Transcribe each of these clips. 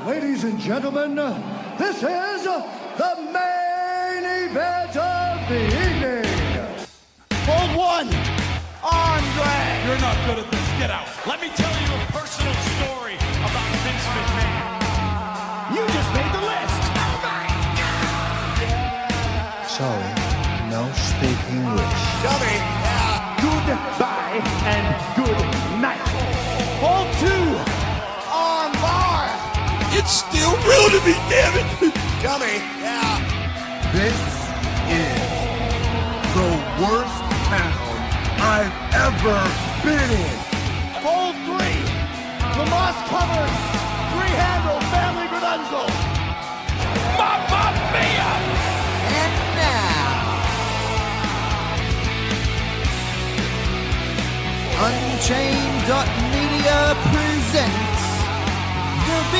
Ladies and gentlemen, this is the main event of the evening. Hold one. Andre. You're not good at this. Get out. Let me tell you a personal story about Vince McMahon. You just made the list. Oh my God. Sorry, no speak English. Dummy. Goodbye and good night. Hold two. On bar. It's still real to me, damn it. Dummy. Yeah. This is the worst town I've ever been in. Hold three. Lamas covered. Three-handle family Gradunzel. Mamma mia! And now, Unchained.media presents the B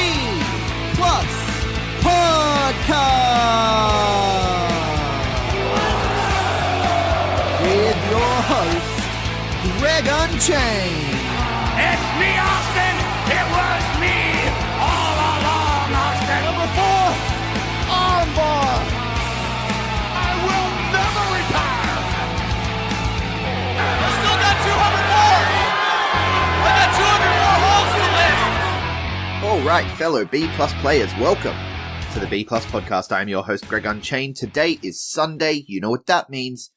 Plus Podcast with your host, Greg Unchained. It's me, Austin! It was me all along, Austin! Number 4, Armbar. I will never retire! I still got 200 more. I got 200 more holes to list. All right, fellow B Plus players, welcome to the B Plus Podcast. I am your host, Greg Unchained. Today is Sunday. You know what that means.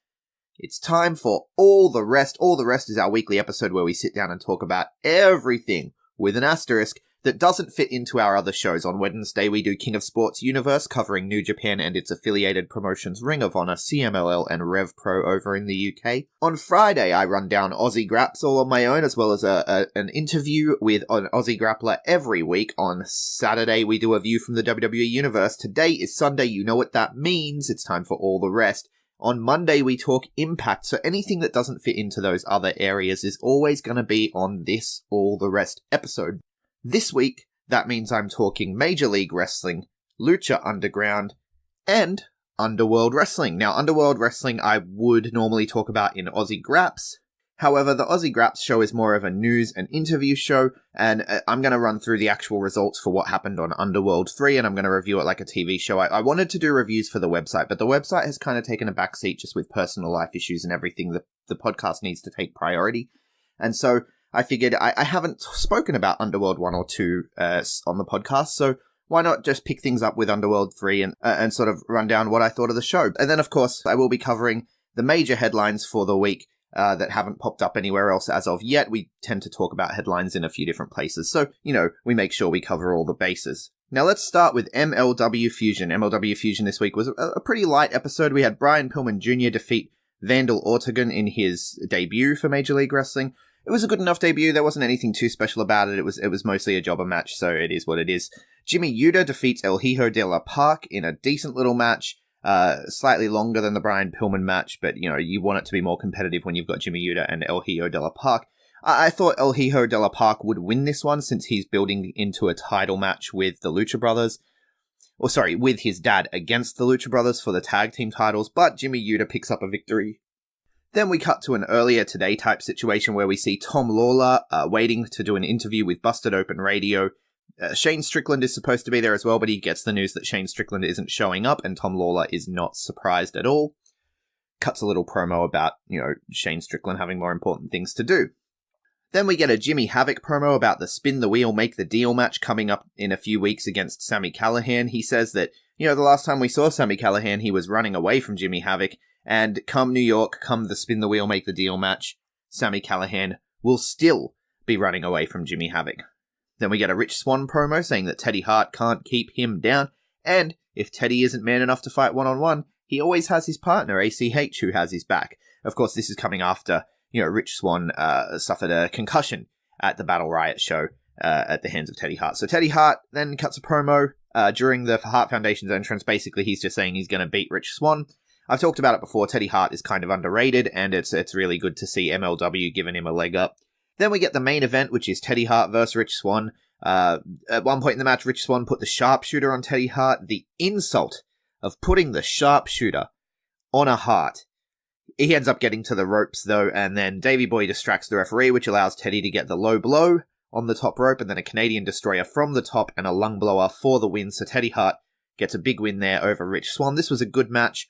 It's time for All The Rest. All The Rest is our weekly episode where we sit down and talk about everything with an asterisk that doesn't fit into our other shows. On Wednesday, we do King of Sports Universe, covering New Japan and its affiliated promotions Ring of Honor, CMLL, and Rev Pro over in the UK. On Friday, I run down Aussie Graps all on my own, as well as an interview with an Aussie Grappler every week. On Saturday, we do a view from the WWE Universe. Today is Sunday. You know what that means. It's time for All The Rest. On Monday, we talk Impact, so anything that doesn't fit into those other areas is always going to be on this All The Rest episode. This week, that means I'm talking Major League Wrestling, Lucha Underground, and Underworld Wrestling. Now, Underworld Wrestling I would normally talk about in Aussie Graps. However, the Aussie Graps show is more of a news and interview show, and I'm going to run through the actual results for what happened on Underworld 3, and I'm going to review it like a TV show. I wanted to do reviews for the website, but the website has kind of taken a backseat just with personal life issues and everything. The podcast needs to take priority. And so I figured I haven't spoken about Underworld 1 or 2 on the podcast, so why not just pick things up with Underworld 3 and sort of run down what I thought of the show. And then, of course, I will be covering the major headlines for the week that haven't popped up anywhere else as of yet. We tend to talk about headlines in a few different places, so, you know, we make sure we cover all the bases. Now let's start with MLW Fusion. MLW Fusion this week was a pretty light episode. We had Brian Pillman Jr. defeat Vandal Ortegon in his debut for Major League Wrestling. It was a good enough debut. There wasn't anything too special about it. It was mostly a jobber match, so it is what it is. Jimmy Yuta defeats El Hijo de la Park in a decent little match. Slightly longer than the Brian Pillman match, but, you know, you want it to be more competitive when you've got Jimmy Yuta and El Hijo de la Park. I thought El Hijo de la Park would win this one since he's building into a title match with the Lucha Brothers. With his dad against the Lucha Brothers for the tag team titles, but Jimmy Yuta picks up a victory. Then we cut to an earlier today type situation where we see Tom Lawler waiting to do an interview with Busted Open Radio. Shane Strickland is supposed to be there as well, but he gets the news that Shane Strickland isn't showing up, and Tom Lawler is not surprised at all. Cuts a little promo about, you know, Shane Strickland having more important things to do. Then we get a Jimmy Havoc promo about the Spin the Wheel, Make the Deal match coming up in a few weeks against Sami Callihan. He says that, you know, the last time we saw Sami Callihan, he was running away from Jimmy Havoc, and come New York, come the Spin the Wheel, Make the Deal match, Sami Callihan will still be running away from Jimmy Havoc. Then we get a Rich Swann promo saying that Teddy Hart can't keep him down, and if Teddy isn't man enough to fight one-on-one, he always has his partner, ACH, who has his back. Of course, this is coming after, you know, Rich Swann suffered a concussion at the Battle Riot show at the hands of Teddy Hart. So Teddy Hart then cuts a promo during the Hart Foundation's entrance. Basically, he's just saying he's going to beat Rich Swann. I've talked about it before. Teddy Hart is kind of underrated, and it's really good to see MLW giving him a leg up. Then we get the main event, which is Teddy Hart versus Rich Swann. At one point in the match, Rich Swann put the sharpshooter on Teddy Hart. The insult of putting the sharpshooter on a Hart. He ends up getting to the ropes, though, and then Davey Boy distracts the referee, which allows Teddy to get the low blow on the top rope, and then a Canadian Destroyer from the top and a lung blower for the win. So Teddy Hart gets a big win there over Rich Swann. This was a good match.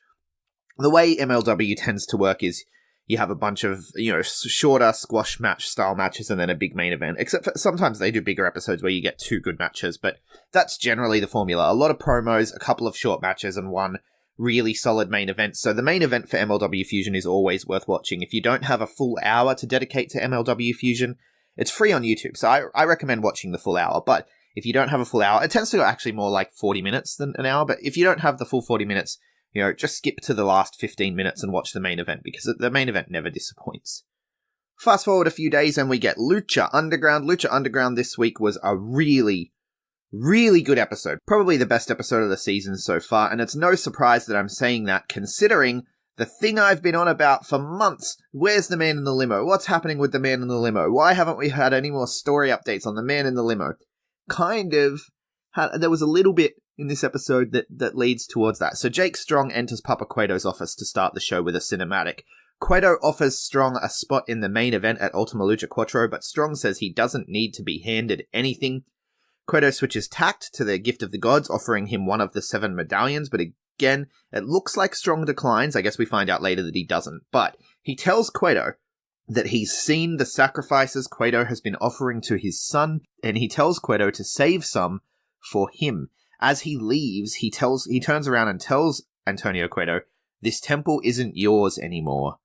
The way MLW tends to work is you have a bunch of, shorter squash match style matches and then a big main event. Except for sometimes they do bigger episodes where you get 2 good matches, but that's generally the formula. A lot of promos, a couple of short matches, and one really solid main event. So the main event for MLW Fusion is always worth watching. If you don't have a full hour to dedicate to MLW Fusion, it's free on YouTube, so I recommend watching the full hour. But if you don't have a full hour, it tends to go actually more like 40 minutes than an hour, but if you don't have the full 40 minutes, just skip to the last 15 minutes and watch the main event, because the main event never disappoints. Fast forward a few days and we get Lucha Underground. Lucha Underground this week was a really, really good episode. Probably the best episode of the season so far, and it's no surprise that I'm saying that, considering the thing I've been on about for months. Where's the man in the limo? What's happening with the man in the limo? Why haven't we had any more story updates on the man in the limo? There was a little bit in this episode that leads towards that. So Jake Strong enters Papa Cueto's office to start the show with a cinematic. Cueto offers Strong a spot in the main event at Ultima Lucha Cuatro, but Strong says he doesn't need to be handed anything. Cueto switches tact to the Gift of the Gods, offering him one of the 7 medallions, but again, it looks like Strong declines. I guess we find out later that he doesn't, but he tells Cueto that he's seen the sacrifices Cueto has been offering to his son, and he tells Cueto to save some for him. As he leaves, he turns around and tells Antonio Cueto, "This temple isn't yours anymore.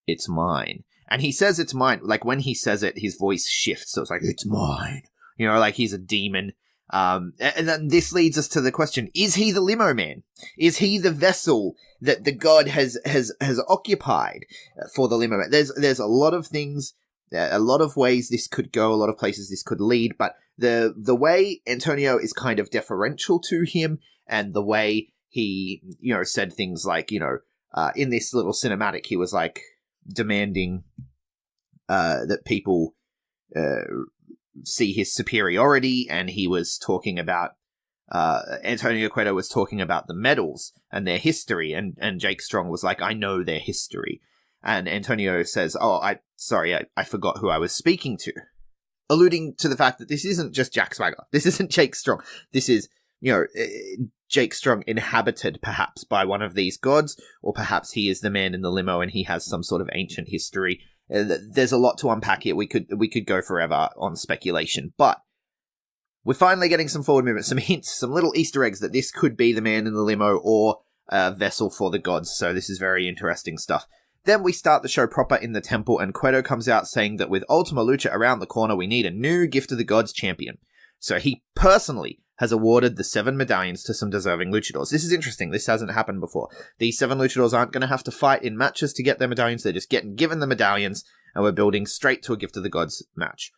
It's mine." And he says it's mine. Like, when he says it, his voice shifts. So it's like, "It's mine." Like he's a demon. And then this leads us to the question, is he the limo man? Is he the vessel that the god has occupied for the limo man? There's a lot of things, a lot of ways this could go, a lot of places this could lead, but the way Antonio is kind of deferential to him, and the way he, said things like, in this little cinematic, he was like demanding that people see his superiority, and he was talking about Antonio Cueto was talking about the medals and their history, and Jake Strong was like, "I know their history," and Antonio says, I forgot who I was speaking to, alluding to the fact that this isn't just Jack Swagger, this isn't Jake Strong, this is Jake Strong inhabited perhaps by one of these gods, or perhaps he is the man in the limo and he has some sort of ancient history. There's a lot to unpack here. We could go forever on speculation, but we're finally getting some forward movement, some hints, some little Easter eggs that this could be the man in the limo or a vessel for the gods. So this is very interesting stuff. Then we start the show proper in the temple, and Cueto comes out saying that with Ultima Lucha around the corner, we need a new Gift of the Gods champion. So he personally has awarded the 7 medallions to some deserving luchadors. This is interesting. This hasn't happened before. These 7 luchadors aren't going to have to fight in matches to get their medallions. They're just getting given the medallions, and we're building straight to a Gift of the Gods match.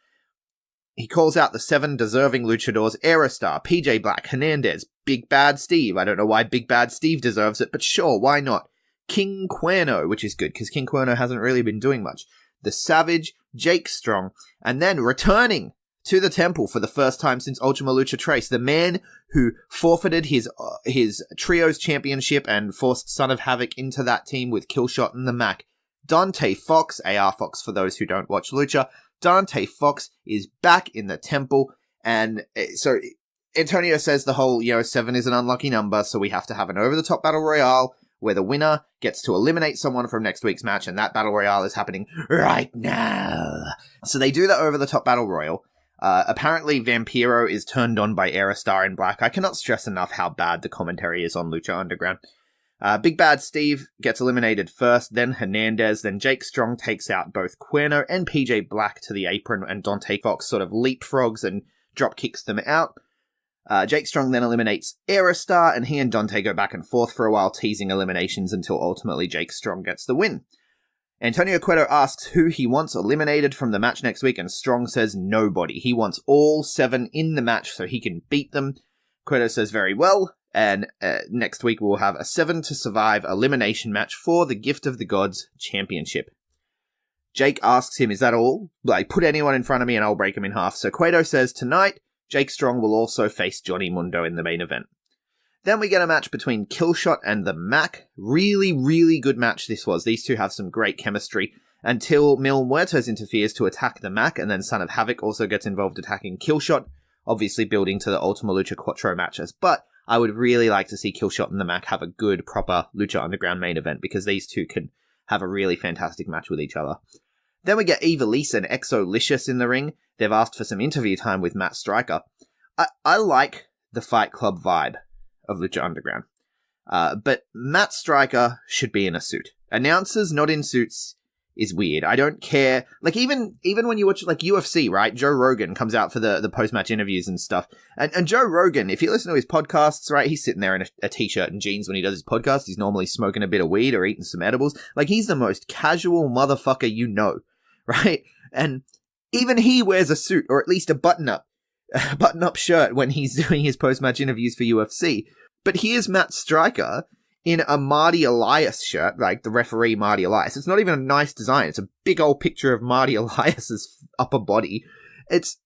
He calls out the 7 deserving luchadors: Aerostar, PJ Black, Hernandez, Big Bad Steve. I don't know why Big Bad Steve deserves it, but sure, why not? King Cuerno, which is good, because King Cuerno hasn't really been doing much. The Savage, Jake Strong, and then returning to the temple for the first time since Ultima Lucha Trace, the man who forfeited his Trios championship and forced Son of Havoc into that team with Killshot and the Mac, Dante Fox, AR Fox for those who don't watch Lucha. Dante Fox is back in the temple, and so Antonio says the whole, 7 is an unlucky number, so we have to have an over-the-top battle royale where the winner gets to eliminate someone from next week's match, and that battle royale is happening right now. So they do the over-the-top battle royal. Apparently Vampiro is turned on by Aerostar in Black. I cannot stress enough how bad the commentary is on Lucha Underground. Big Bad Steve gets eliminated first, then Hernandez, then Jake Strong takes out both Cuerno and PJ Black to the apron, and Dante Fox sort of leapfrogs and drop kicks them out. Jake Strong then eliminates Aerostar, and he and Dante go back and forth for a while, teasing eliminations until ultimately Jake Strong gets the win. Antonio Cueto asks who he wants eliminated from the match next week, and Strong says nobody. He wants all 7 in the match so he can beat them. Cueto says very well, and next week we'll have a 7 to survive elimination match for the Gift of the Gods championship. Jake asks him, is that all? Like, put anyone in front of me and I'll break him in half. So Cueto says tonight, Jake Strong will also face Johnny Mundo in the main event. Then we get a match between Killshot and the Mac. Really, really good match this was. These two have some great chemistry. until Mil Muertes interferes to attack the Mac, and then Son of Havoc also gets involved attacking Killshot, obviously building to the Ultima Lucha Quattro matches. But I would really like to see Killshot and the Mac have a good, proper Lucha Underground main event, because these two can have a really fantastic match with each other. Then we get Ivelisse and Exolicious in the ring. They've asked for some interview time with Matt Striker. I like the Fight Club vibe of Lucha Underground. But Matt Striker should be in a suit. Announcers not in suits is weird. I don't care. Like, even when you watch, like, UFC, right? Joe Rogan comes out for the post-match interviews and stuff. And Joe Rogan, if you listen to his podcasts, right, he's sitting there in a t-shirt and jeans when he does his podcast. He's normally smoking a bit of weed or eating some edibles. Like, he's the most casual motherfucker you know, right? And even he wears a suit, or at least a button-up shirt when he's doing his post-match interviews for UFC. But here's Matt Striker in a Marty Elias shirt, like the referee Marty Elias. It's not even a nice design. It's a big old picture of Marty Elias's upper body. It's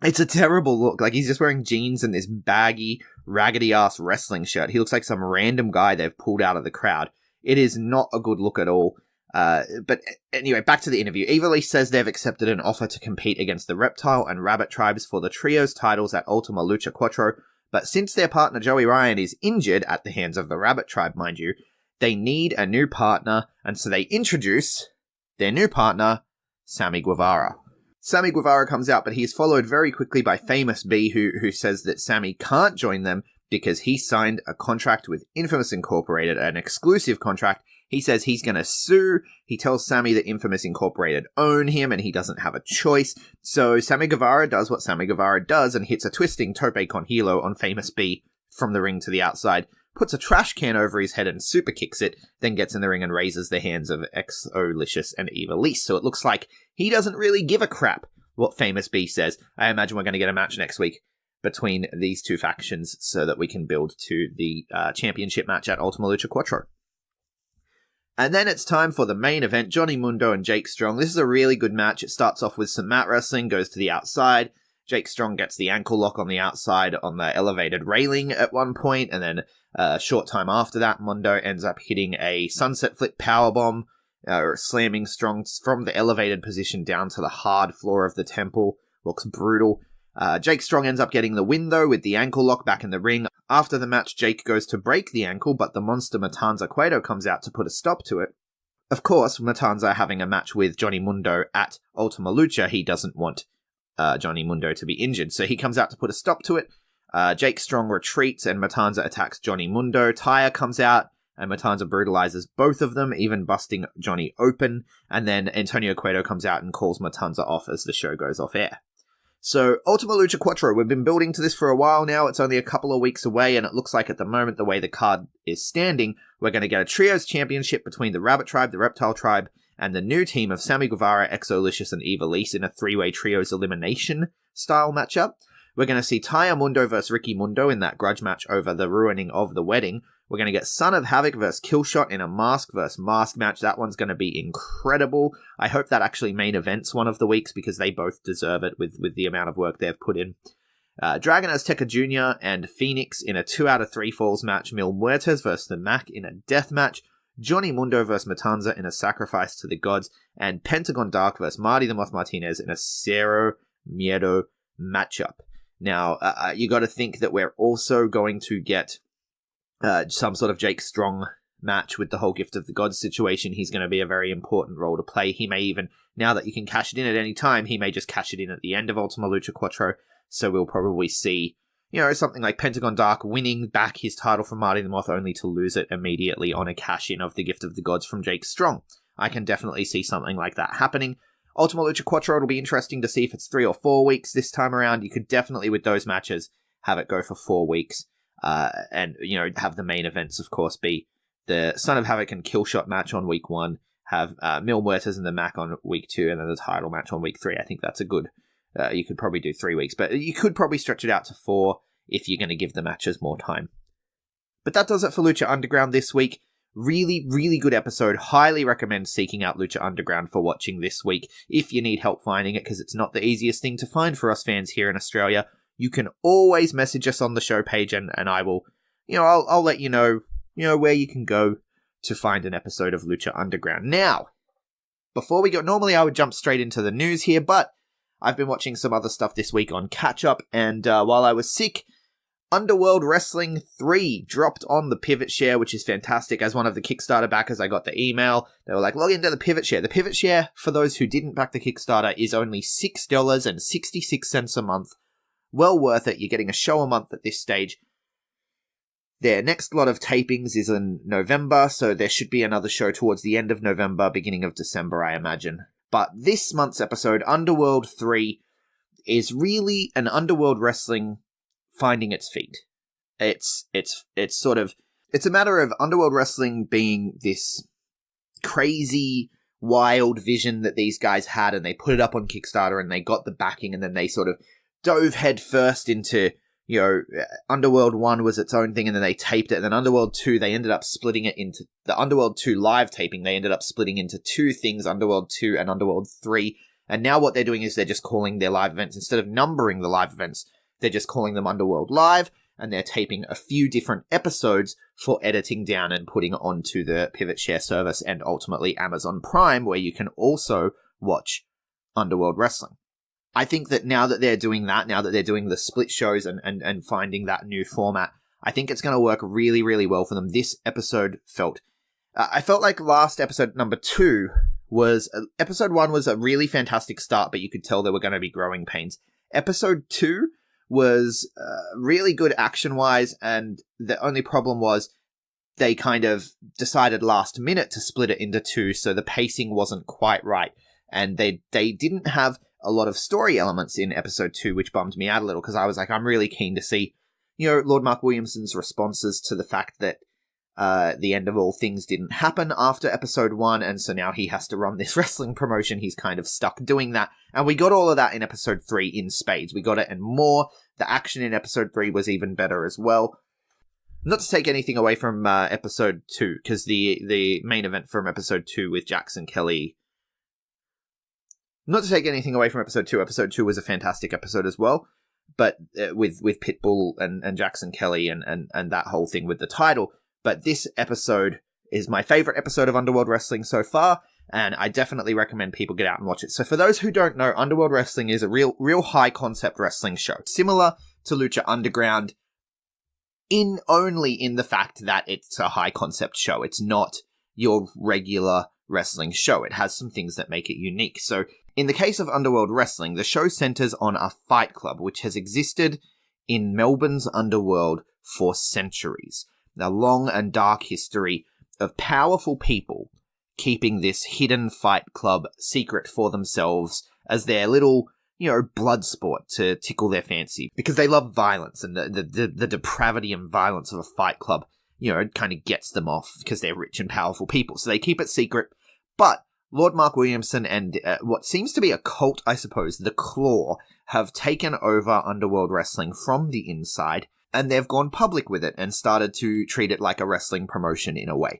a terrible look. Like, he's just wearing jeans and this baggy, raggedy-ass wrestling shirt. He looks like some random guy they've pulled out of the crowd. It is not a good look at all. But anyway, back to the interview. Ivelisse says they've accepted an offer to compete against the Reptile and Rabbit tribes for the Trios titles at Ultima Lucha Quattro. But since their partner Joey Ryan is injured at the hands of the Rabbit Tribe, mind you, they need a new partner, and so they introduce their new partner, Sammy Guevara. Sammy Guevara comes out, but he is followed very quickly by Famous B, who says that Sammy can't join them because he signed a contract with Infamous Incorporated, an exclusive contract. He says he's going to sue. He tells Sammy that Infamous Incorporated own him and he doesn't have a choice. So Sammy Guevara does what Sammy Guevara does and hits a twisting tope con hilo on Famous B from the ring to the outside, puts a trash can over his head and super kicks it, then gets in the ring and raises the hands of Exolicious and Ivelisse. So it looks like he doesn't really give a crap what Famous B says. I imagine we're going to get a match next week between these two factions so that we can build to the championship match at Ultima Lucha Quattro. And then it's time for the main event, Johnny Mundo and Jake Strong. This is a really good match. It starts off with some mat wrestling, goes to the outside. Jake Strong gets the ankle lock on the outside on the elevated railing at one point, and then a short time after that, Mundo ends up hitting a sunset flip powerbomb, slamming Strong from the elevated position down to the hard floor of the temple. Looks brutal. Jake Strong ends up getting the win, though, with the ankle lock back in the ring. After the match, Jake goes to break the ankle, but the monster Matanza Cueto comes out to put a stop to it. Of course, Matanza having a match with Johnny Mundo at Ultima Lucha, he doesn't want Johnny Mundo to be injured, so he comes out to put a stop to it. Jake Strong retreats, and Matanza attacks Johnny Mundo. Taya comes out, and Matanza brutalizes both of them, even busting Johnny open, and then Antonio Cueto comes out and calls Matanza off as the show goes off air. So, Ultima Lucha Quattro, we've been building to this for a while now. It's only a couple of weeks away, and it looks like at the moment, the way the card is standing, we're going to get a Trios Championship between the Rabbit Tribe, the Reptile Tribe, and the new team of Sammy Guevara, Exolicious, and Ivelisse in a three-way Trios elimination style matchup. We're going to see Taya Mundo versus Ricky Mundo in that grudge match over the ruining of the wedding. We're going to get Son of Havoc versus Killshot in a mask versus mask match. That one's going to be incredible. I hope that actually main events one of the weeks because they both deserve it with the amount of work they've put in. Dragon Azteca Jr. and Phoenix in a 2 out of 3 falls match. Mil Muertes versus the Mac in a death match. Johnny Mundo versus Matanza in a sacrifice to the gods. And Pentagon Dark versus Marty the Moth Martinez in a Cero Miedo matchup. Now, you got to think that we're also going to get some sort of Jake Strong match with the whole Gift of the Gods situation. He's going to be a very important role to play. He may even, now that you can cash it in at any time, he may just cash it in at the end of Ultima Lucha Quattro. So we'll probably see, something like Pentagon Dark winning back his title from Marty the Moth only to lose it immediately on a cash-in of the Gift of the Gods from Jake Strong. I can definitely see something like that happening. Ultima Lucha Quattro, it'll be interesting to see if it's 3 or 4 weeks this time around. You could definitely, with those matches, have it go for 4 weeks. And have the main events, of course, be the Son of Havoc and Killshot match on week 1, have Mil Muertes and the Mac on week 2, and then the title match on week 3. I think that's a good, you could probably do 3 weeks, but you could probably stretch it out to 4 if you're going to give the matches more time. But that does it for Lucha Underground this week. Really, really good episode. Highly recommend seeking out Lucha Underground for watching this week if you need help finding it, because it's not the easiest thing to find for us fans here in Australia. You can always message us on the show page, and I will, I'll let you know, where you can go to find an episode of Lucha Underground. Now, before we go, normally I would jump straight into the news here, but I've been watching some other stuff this week on catch up, and while I was sick, Underworld Wrestling 3 dropped on the Pivot Share, which is fantastic. As one of the Kickstarter backers, I got the email. They were like, log into the Pivot Share. The Pivot Share, for those who didn't back the Kickstarter, is only $6.66 a month. Well worth it. You're getting a show a month at this stage. Their next lot of tapings is in November, so there should be another show towards the end of November, beginning of December, I imagine. But this month's episode, Underworld 3, is really an Underworld Wrestling finding its feet. It's a matter of Underworld Wrestling being this crazy, wild vision that these guys had, and they put it up on Kickstarter, and they got the backing, and then they sort of dove head first into, Underworld 1 was its own thing, and then they taped it, and then Underworld 2, they ended up splitting it into, the Underworld 2 live taping, they ended up splitting into two things, Underworld 2 and Underworld 3, and now what they're doing is they're just calling their live events, instead of numbering the live events, they're just calling them Underworld Live, and they're taping a few different episodes for editing down and putting onto the Pivot Share service and ultimately Amazon Prime, where you can also watch Underworld Wrestling. I think that now that they're doing that, now that they're doing the split shows and finding that new format, I think it's going to work really, really well for them. This episode I felt like last episode, number 2, episode 1 was a really fantastic start, but you could tell there were going to be growing pains. Episode 2 was really good action-wise, and the only problem was they kind of decided last minute to split it into 2, so the pacing wasn't quite right, and they didn't have a lot of story elements in episode 2, which bummed me out a little, because I was like, I'm really keen to see, Lord Mark Williamson's responses to the fact that the end of all things didn't happen after episode 1, and so now he has to run this wrestling promotion. He's kind of stuck doing that, and we got all of that in episode 3 in spades. We got it and more. The action in episode 3 was even better as well. Not to take anything away from episode 2, because the main event from episode 2 with Jackson Kelly... Not to take anything away from episode 2. Episode 2 was a fantastic episode as well, but with Pitbull and Jackson Kelly and that whole thing with the title. But this episode is my favorite episode of Underworld Wrestling so far, and I definitely recommend people get out and watch it. So for those who don't know, Underworld Wrestling is a real high-concept wrestling show. Similar to Lucha Underground, only in the fact that it's a high-concept show. It's not your regular wrestling show. It has some things that make it unique. So in the case of Underworld Wrestling, the show centers on a fight club which has existed in Melbourne's underworld for centuries. A long and dark history of powerful people keeping this hidden fight club secret for themselves as their little, blood sport to tickle their fancy. Because they love violence, and the depravity and violence of a fight club, it kind of gets them off because they're rich and powerful people. So they keep it secret. But Lord Mark Williamson and what seems to be a cult, I suppose, the Claw, have taken over Underworld Wrestling from the inside, and they've gone public with it and started to treat it like a wrestling promotion in a way.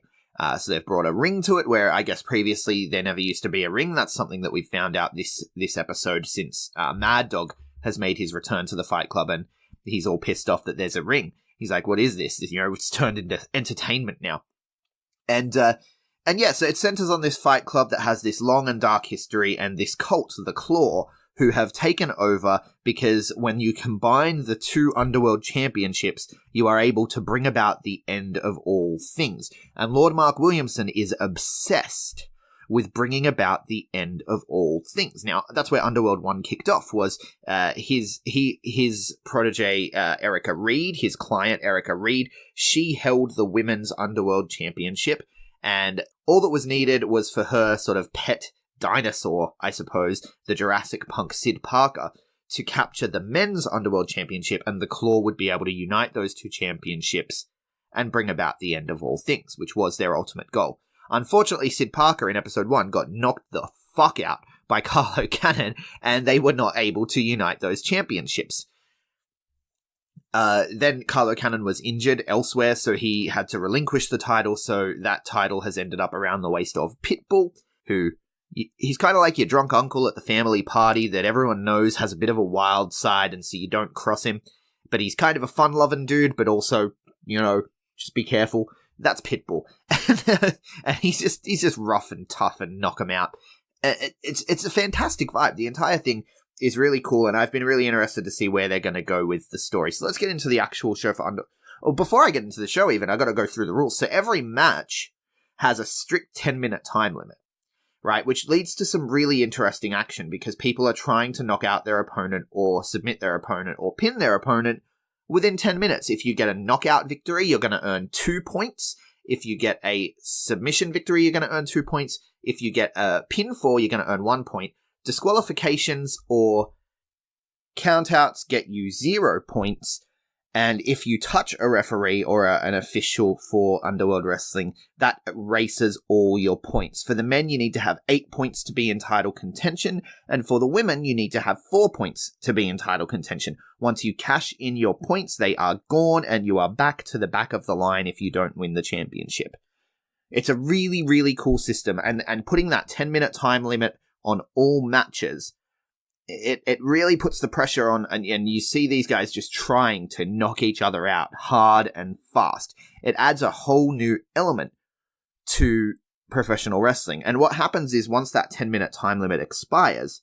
So they've brought a ring to it, where I guess previously there never used to be a ring. That's something that we found out this episode, since Mad Dog has made his return to the Fight Club, and he's all pissed off that there's a ring. He's like, what is this? It's turned into entertainment now. And yeah, so it centers on this fight club that has this long and dark history, and this cult, the Claw, who have taken over because when you combine the two Underworld championships, you are able to bring about the end of all things. And Lord Mark Williamson is obsessed with bringing about the end of all things. Now, that's where Underworld 1 kicked off, was his protege, Erica Reed, his client, Erica Reed. She held the Women's Underworld Championship, and all that was needed was for her sort of pet dinosaur, I suppose, the Jurassic Punk Sid Parker, to capture the Men's Underworld Championship, and the Claw would be able to unite those two championships and bring about the end of all things, which was their ultimate goal. Unfortunately, Sid Parker in episode 1 got knocked the fuck out by Carlo Cannon, and they were not able to unite those championships. Then Carlo Cannon was injured elsewhere, so he had to relinquish the title, so that title has ended up around the waist of Pitbull, who... he's kind of like your drunk uncle at the family party that everyone knows has a bit of a wild side, and so you don't cross him. But he's kind of a fun-loving dude, but also, just be careful. That's Pitbull. And he's just rough and tough and knock him out. It's a fantastic vibe. The entire thing is really cool, and I've been really interested to see where they're going to go with the story. So let's get into the actual show for before I get into the show even, I got to go through the rules. So every match has a strict 10-minute time limit, right? Which leads to some really interesting action because people are trying to knock out their opponent or submit their opponent or pin their opponent within 10 minutes. If you get a knockout victory, you're going to earn 2 points. If you get a submission victory, you're going to earn 2 points. If you get a pinfall, you're going to earn 1 point. Disqualifications or countouts get you 0 points. And if you touch a referee or an official for Underworld Wrestling, that erases all your points. For the men, you need to have 8 points to be in title contention. And for the women, you need to have 4 points to be in title contention. Once you cash in your points, they are gone and you are back to the back of the line if you don't win the championship. It's a really, really cool system. And putting that 10-minute time limit on all matches, it really puts the pressure on, and you see these guys just trying to knock each other out hard and fast. It adds a whole new element to professional wrestling. And what happens is once that 10-minute time limit expires,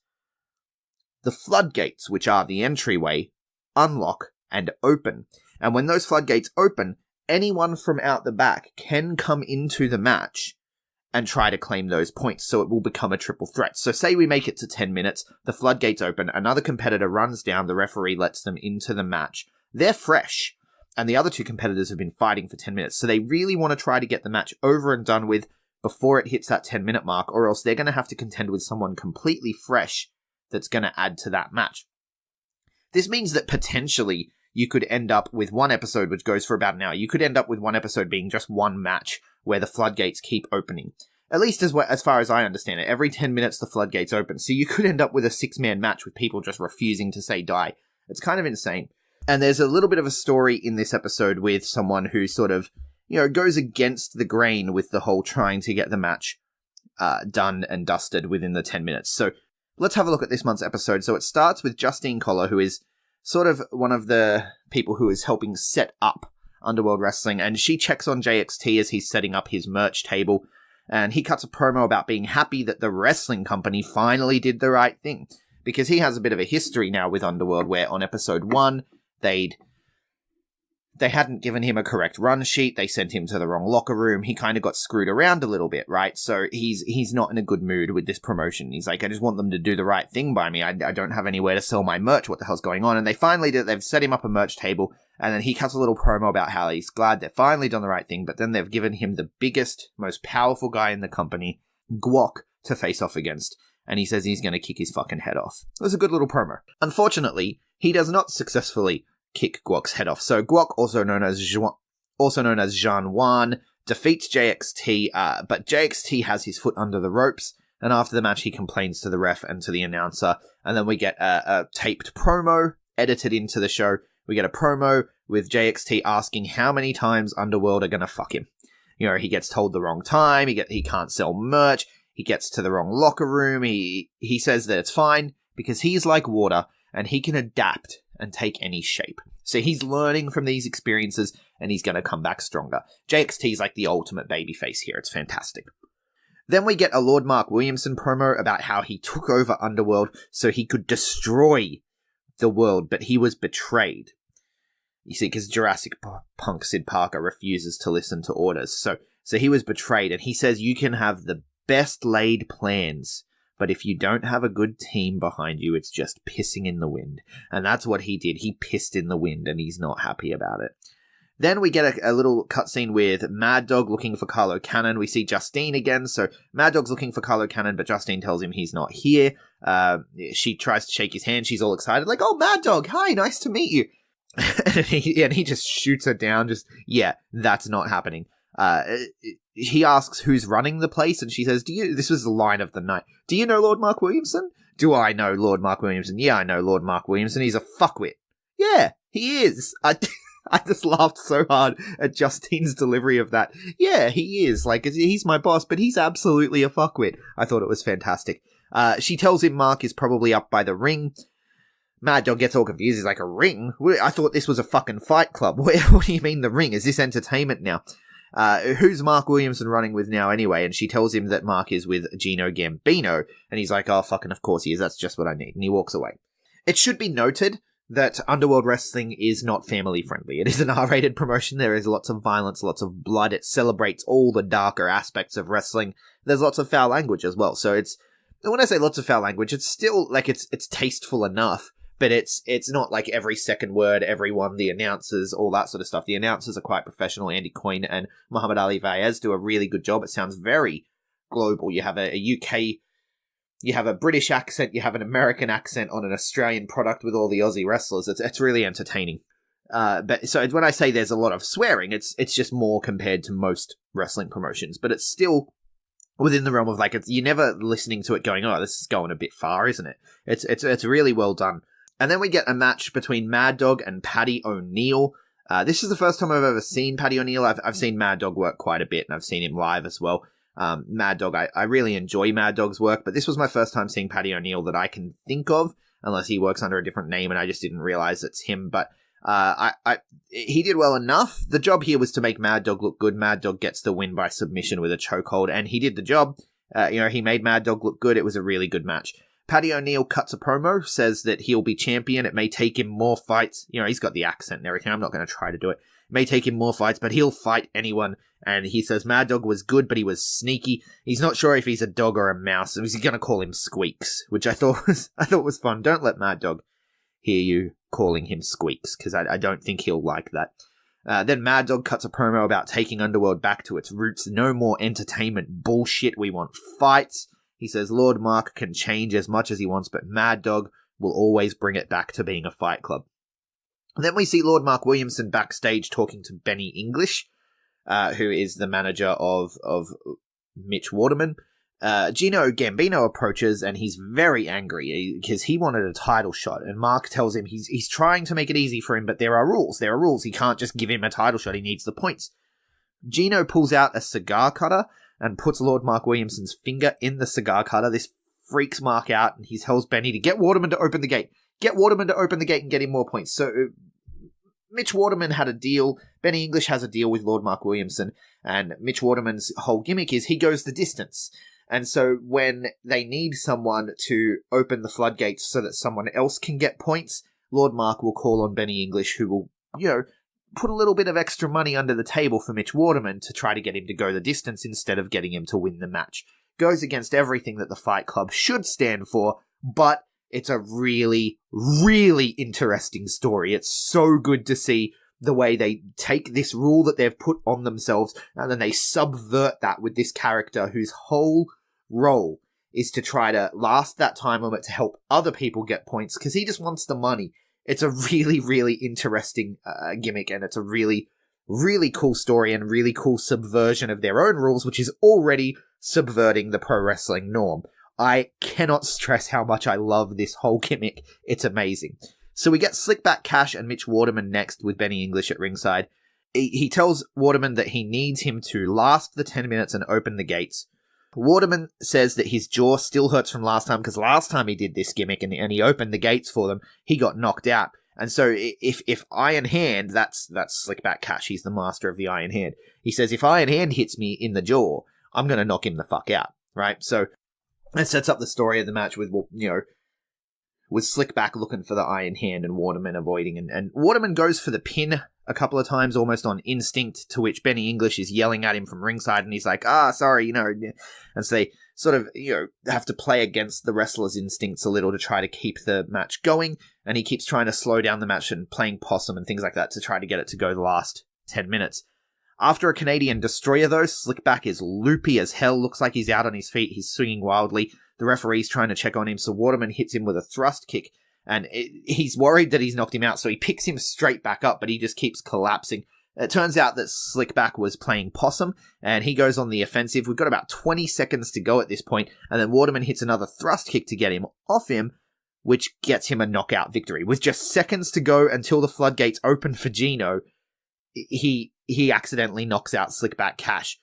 the floodgates, which are the entryway, unlock and open. And when those floodgates open, anyone from out the back can come into the match and try to claim those points, so it will become a triple threat. So say we make it to 10 minutes, the floodgates open, another competitor runs down, the referee lets them into the match. They're fresh, and the other 2 competitors have been fighting for 10 minutes, so they really want to try to get the match over and done with before it hits that 10-minute mark, or else they're going to have to contend with someone completely fresh that's going to add to that match. This means that potentially you could end up with one episode which goes for about an hour. You could end up with one episode being just one match where the floodgates keep opening. At least as far as I understand it, every 10 minutes the floodgates open. So you could end up with a 6-man match with people just refusing to say die. It's kind of insane. And there's a little bit of a story in this episode with someone who sort of, goes against the grain with the whole trying to get the match done and dusted within the 10 minutes. So let's have a look at this month's episode. So it starts with Justine Collar, who is sort of one of the people who is helping set up Underworld Wrestling, and she checks on JXT as he's setting up his merch table, and he cuts a promo about being happy that the wrestling company finally did the right thing, because he has a bit of a history now with Underworld, where on episode 1, they hadn't given him a correct run sheet, they sent him to the wrong locker room, he kind of got screwed around a little bit, right? So he's not in a good mood with this promotion. He's like, I just want them to do the right thing by me, I don't have anywhere to sell my merch, what the hell's going on? And they finally did, they've set him up a merch table, and then he cuts a little promo about how he's glad they've finally done the right thing, but then they've given him the biggest, most powerful guy in the company, Guac, to face off against, and he says he's going to kick his fucking head off. It was a good little promo. Unfortunately, he does not successfully kick Guac's head off. So Guac, also known as Jean Juan, defeats JXT, but JXT has his foot under the ropes, and after the match he complains to the ref and to the announcer, and then we get a taped promo edited into the show. We get a promo with JXT asking how many times Underworld are going to fuck him. He gets told the wrong time, he can't sell merch, he gets to the wrong locker room, he says that it's fine, because he's like water, and he can adapt and take any shape. So he's learning from these experiences, and he's going to come back stronger. JXT's like the ultimate babyface here, it's fantastic. Then we get a Lord Mark Williamson promo about how he took over Underworld so he could destroy the world, but he was betrayed. You see, because Jurassic Punk Sid Parker refuses to listen to orders. So he was betrayed, and he says you can have the best laid plans, but if you don't have a good team behind you, it's just pissing in the wind. And that's what he did. He pissed in the wind, and he's not happy about it. Then we get a little cutscene with Mad Dog looking for Carlo Cannon. We see Justine again. So Mad Dog's looking for Carlo Cannon, but Justine tells him he's not here. She tries to shake his hand. She's all excited, like, "Oh, Mad Dog, hi, nice to meet you." and he just shoots her down. That's not happening. He asks who's running the place, and she says, this was the line of the night. "Do you know Lord Mark Williamson?" "Do I know Lord Mark Williamson?" "Yeah, I know Lord Mark Williamson. He's a fuckwit." "Yeah, he is." I just laughed so hard at Justine's delivery of that. "Yeah, he is. Like, he's my boss, but he's absolutely a fuckwit." I thought it was fantastic. She tells him Mark is probably up by the ring. Mad Dog gets all confused. He's like, "A ring? I thought this was a fucking fight club. What do you mean the ring? Is this entertainment now?" who's Mark Williamson running with now anyway? And she tells him that Mark is with Gino Gambino. And he's like, oh, fucking of course he is. That's just what I need. And he walks away. It should be noted that Underworld Wrestling is not family friendly. It is an R-rated promotion. There is lots of violence, lots of blood. It celebrates all the darker aspects of wrestling. There's lots of foul language as well. So when I say lots of foul language, it's still like it's tasteful enough, but it's not like every second word, everyone, the announcers, all that sort of stuff. The announcers are quite professional. Andy Coyne and Muhammad Ali Fayez do a really good job. It sounds very global. You have a UK, you have a British accent, you have an American accent on an Australian product with all the Aussie wrestlers. It's really entertaining. But so when I say there's a lot of swearing, it's just more compared to most wrestling promotions, but it's still within the realm of like, you're never listening to it going, oh, this is going a bit far, isn't it? It's really well done. And then we get a match between Mad Dog and Paddy O'Neill. This is the first time I've ever seen Paddy O'Neill. I've seen Mad Dog work quite a bit, and I've seen him live as well. Mad Dog, I really enjoy Mad Dog's work, but this was my first time seeing Paddy O'Neill that I can think of, unless he works under a different name and I just didn't realize it's him. But he did well enough. The job here was to make Mad Dog look good. Mad Dog gets the win by submission with a chokehold, and he did the job. He made Mad Dog look good. It was a really good match. Paddy O'Neill cuts a promo, says that he'll be champion. It may take him more fights. He's got the accent and everything. I'm not going to try to do it. It may take him more fights, but he'll fight anyone. And he says Mad Dog was good, but he was sneaky. He's not sure if he's a dog or a mouse. And he's going to call him Squeaks, which I thought was fun. Don't let Mad Dog hear you calling him Squeaks, because I don't think he'll like that. Then Mad Dog cuts a promo about taking Underworld back to its roots. No more entertainment bullshit. We want fights. He says Lord Mark can change as much as he wants, but Mad Dog will always bring it back to being a fight club. And then we see Lord Mark Williamson backstage talking to Benny English, who is the manager of Mitch Waterman. Gino Gambino approaches, and he's very angry because he wanted a title shot. And Mark tells him he's trying to make it easy for him, but there are rules. There are rules. He can't just give him a title shot. He needs the points. Gino pulls out a cigar cutter and puts Lord Mark Williamson's finger in the cigar cutter. This freaks Mark out, and he tells Benny to get Waterman to open the gate. Get Waterman to open the gate and get him more points. So Mitch Waterman had a deal. Benny English has a deal with Lord Mark Williamson, and Mitch Waterman's whole gimmick is he goes the distance. And so when they need someone to open the floodgates so that someone else can get points, Lord Mark will call on Benny English, who will, put a little bit of extra money under the table for Mitch Waterman to try to get him to go the distance instead of getting him to win the match. Goes against everything that the Fight Club should stand for, but it's a really, really interesting story. It's so good to see the way they take this rule that they've put on themselves and then they subvert that with this character whose whole role is to try to last that time limit to help other people get points because he just wants the money. It's a really, really interesting gimmick, and it's a really, really cool story and really cool subversion of their own rules, which is already subverting the pro wrestling norm. I cannot stress how much I love this whole gimmick. It's amazing. So we get Slickback Cash and Mitch Waterman next with Benny English at ringside. He tells Waterman that he needs him to last the 10 minutes and open the gates. Waterman says that his jaw still hurts from last time because last time he did this gimmick and he opened the gates for them, he got knocked out. And so if Iron Hand, that's Slickback Cash, he's the master of the Iron Hand. He says, if Iron Hand hits me in the jaw, I'm going to knock him the fuck out, right? So that sets up the story of the match with, with Slickback looking for the Iron Hand and Waterman avoiding. And Waterman goes for the pin a couple of times, almost on instinct, to which Benny English is yelling at him from ringside, and he's like, sorry, and so they sort of, have to play against the wrestler's instincts a little to try to keep the match going, and he keeps trying to slow down the match and playing possum and things like that to try to get it to go the last 10 minutes. After a Canadian Destroyer, though, Slickback is loopy as hell, looks like he's out on his feet, he's swinging wildly. The referee's trying to check on him, so Waterman hits him with a thrust kick, and he's worried that he's knocked him out, so he picks him straight back up, but he just keeps collapsing. It turns out that Slickback was playing possum, and he goes on the offensive. We've got about 20 seconds to go at this point, and then Waterman hits another thrust kick to get him off him, which gets him a knockout victory. With just seconds to go until the floodgates open for Gino, he accidentally knocks out Slickback Cash.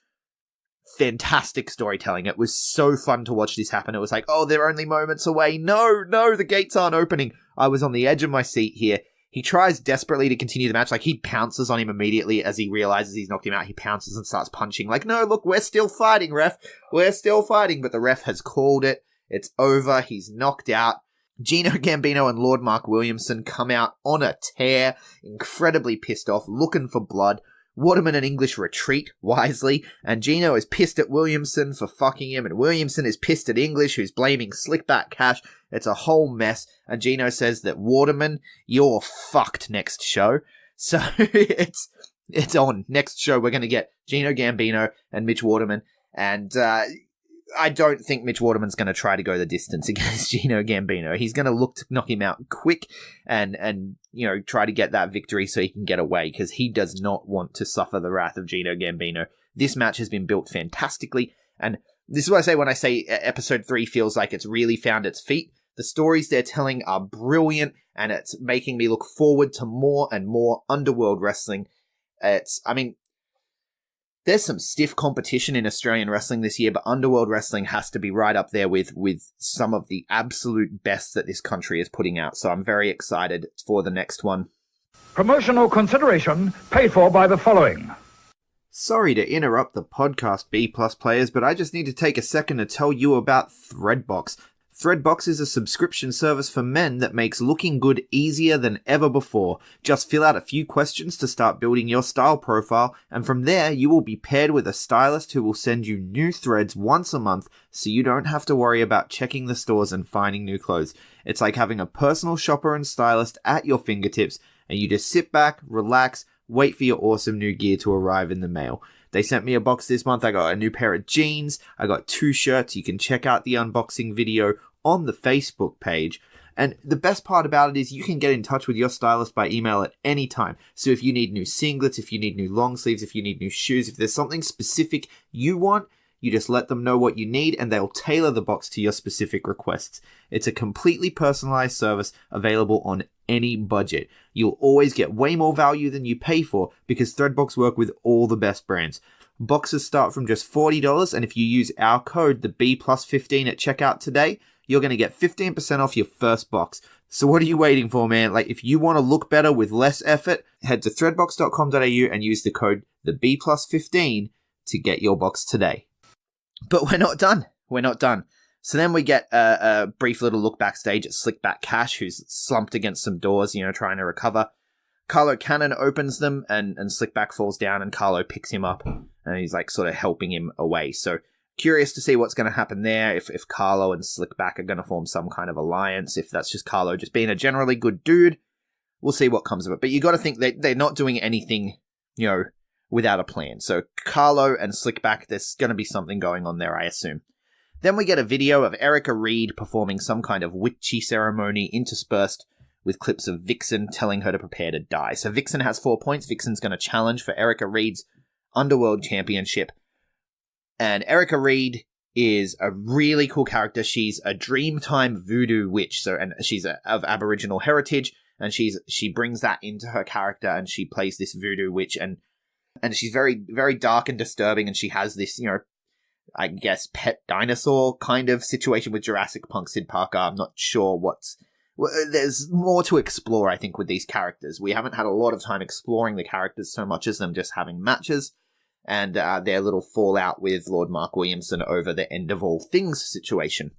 Fantastic storytelling. It was so fun to watch this happen. It was like, they're only moments away. No, the gates aren't opening. I was on the edge of my seat here. He tries desperately to continue the match. Like, he pounces on him immediately as he realizes he's knocked him out. He pounces and starts punching. Like, no, look, we're still fighting, ref. We're still fighting. But the ref has called it. It's over. He's knocked out. Gino Gambino and Lord Mark Williamson come out on a tear, incredibly pissed off, looking for blood. Waterman and English retreat wisely, and Gino is pissed at Williamson for fucking him, and Williamson is pissed at English, who's blaming Slickback Cash. It's a whole mess, and Gino says that Waterman, you're fucked next show. So it's on. Next show, we're going to get Gino Gambino and Mitch Waterman, and I don't think Mitch Waterman's going to try to go the distance against Gino Gambino. He's going to look to knock him out quick and try to get that victory so he can get away, because he does not want to suffer the wrath of Gino Gambino. This match has been built fantastically, and this is what I say when I say episode 3 feels like it's really found its feet. The stories they're telling are brilliant, and it's making me look forward to more and more Underworld wrestling. There's some stiff competition in Australian wrestling this year, but Underworld wrestling has to be right up there with some of the absolute best that this country is putting out. So I'm very excited for the next one. Promotional consideration paid for by the following. Sorry to interrupt the podcast, B+ players, but I just need to take a second to tell you about Threadbox. Threadbox is a subscription service for men that makes looking good easier than ever before. Just fill out a few questions to start building your style profile, and from there you will be paired with a stylist who will send you new threads once a month, so you don't have to worry about checking the stores and finding new clothes. It's like having a personal shopper and stylist at your fingertips, and you just sit back, relax, wait for your awesome new gear to arrive in the mail. They sent me a box this month. I got a new pair of jeans. I got 2 shirts. You can check out the unboxing video on the Facebook page. And the best part about it is you can get in touch with your stylist by email at any time. So if you need new singlets, if you need new long sleeves, if you need new shoes, if there's something specific you want, you just let them know what you need and they'll tailor the box to your specific requests. It's a completely personalized service available on any budget. You'll always get way more value than you pay for because Threadbox work with all the best brands. Boxes start from just $40, and if you use our code, the B+15 at checkout today, you're going to get 15% off your first box. So what are you waiting for, man? Like, if you want to look better with less effort, head to threadbox.com.au and use the code the B+15 to get your box today. But we're not done. We're not done. So then we get a brief little look backstage at Slickback Cash, who's slumped against some doors, trying to recover. Carlo Cannon opens them, and Slickback falls down, and Carlo picks him up, and he's like sort of helping him away. So curious to see what's going to happen there, if Carlo and Slickback are going to form some kind of alliance, if that's just Carlo just being a generally good dude. We'll see what comes of it. But you got to think they're not doing anything, without a plan. So Carlo and Slickback, there's going to be something going on there, I assume. Then we get a video of Erica Reed performing some kind of witchy ceremony interspersed with clips of Vixen telling her to prepare to die. So Vixen has 4 points. Vixen's going to challenge for Erica Reed's Underworld Championship. And Erica Reed is a really cool character. She's a Dreamtime voodoo witch. And she's of Aboriginal heritage, and she brings that into her character, and she plays this voodoo witch, and she's very, very dark and disturbing, and she has this, I guess, pet dinosaur kind of situation with Jurassic Punk Sid Parker. I'm not sure there's more to explore, I think, with these characters. We haven't had a lot of time exploring the characters so much as them just having matches, and their little fallout with Lord Mark Williamson over the end of all things situation.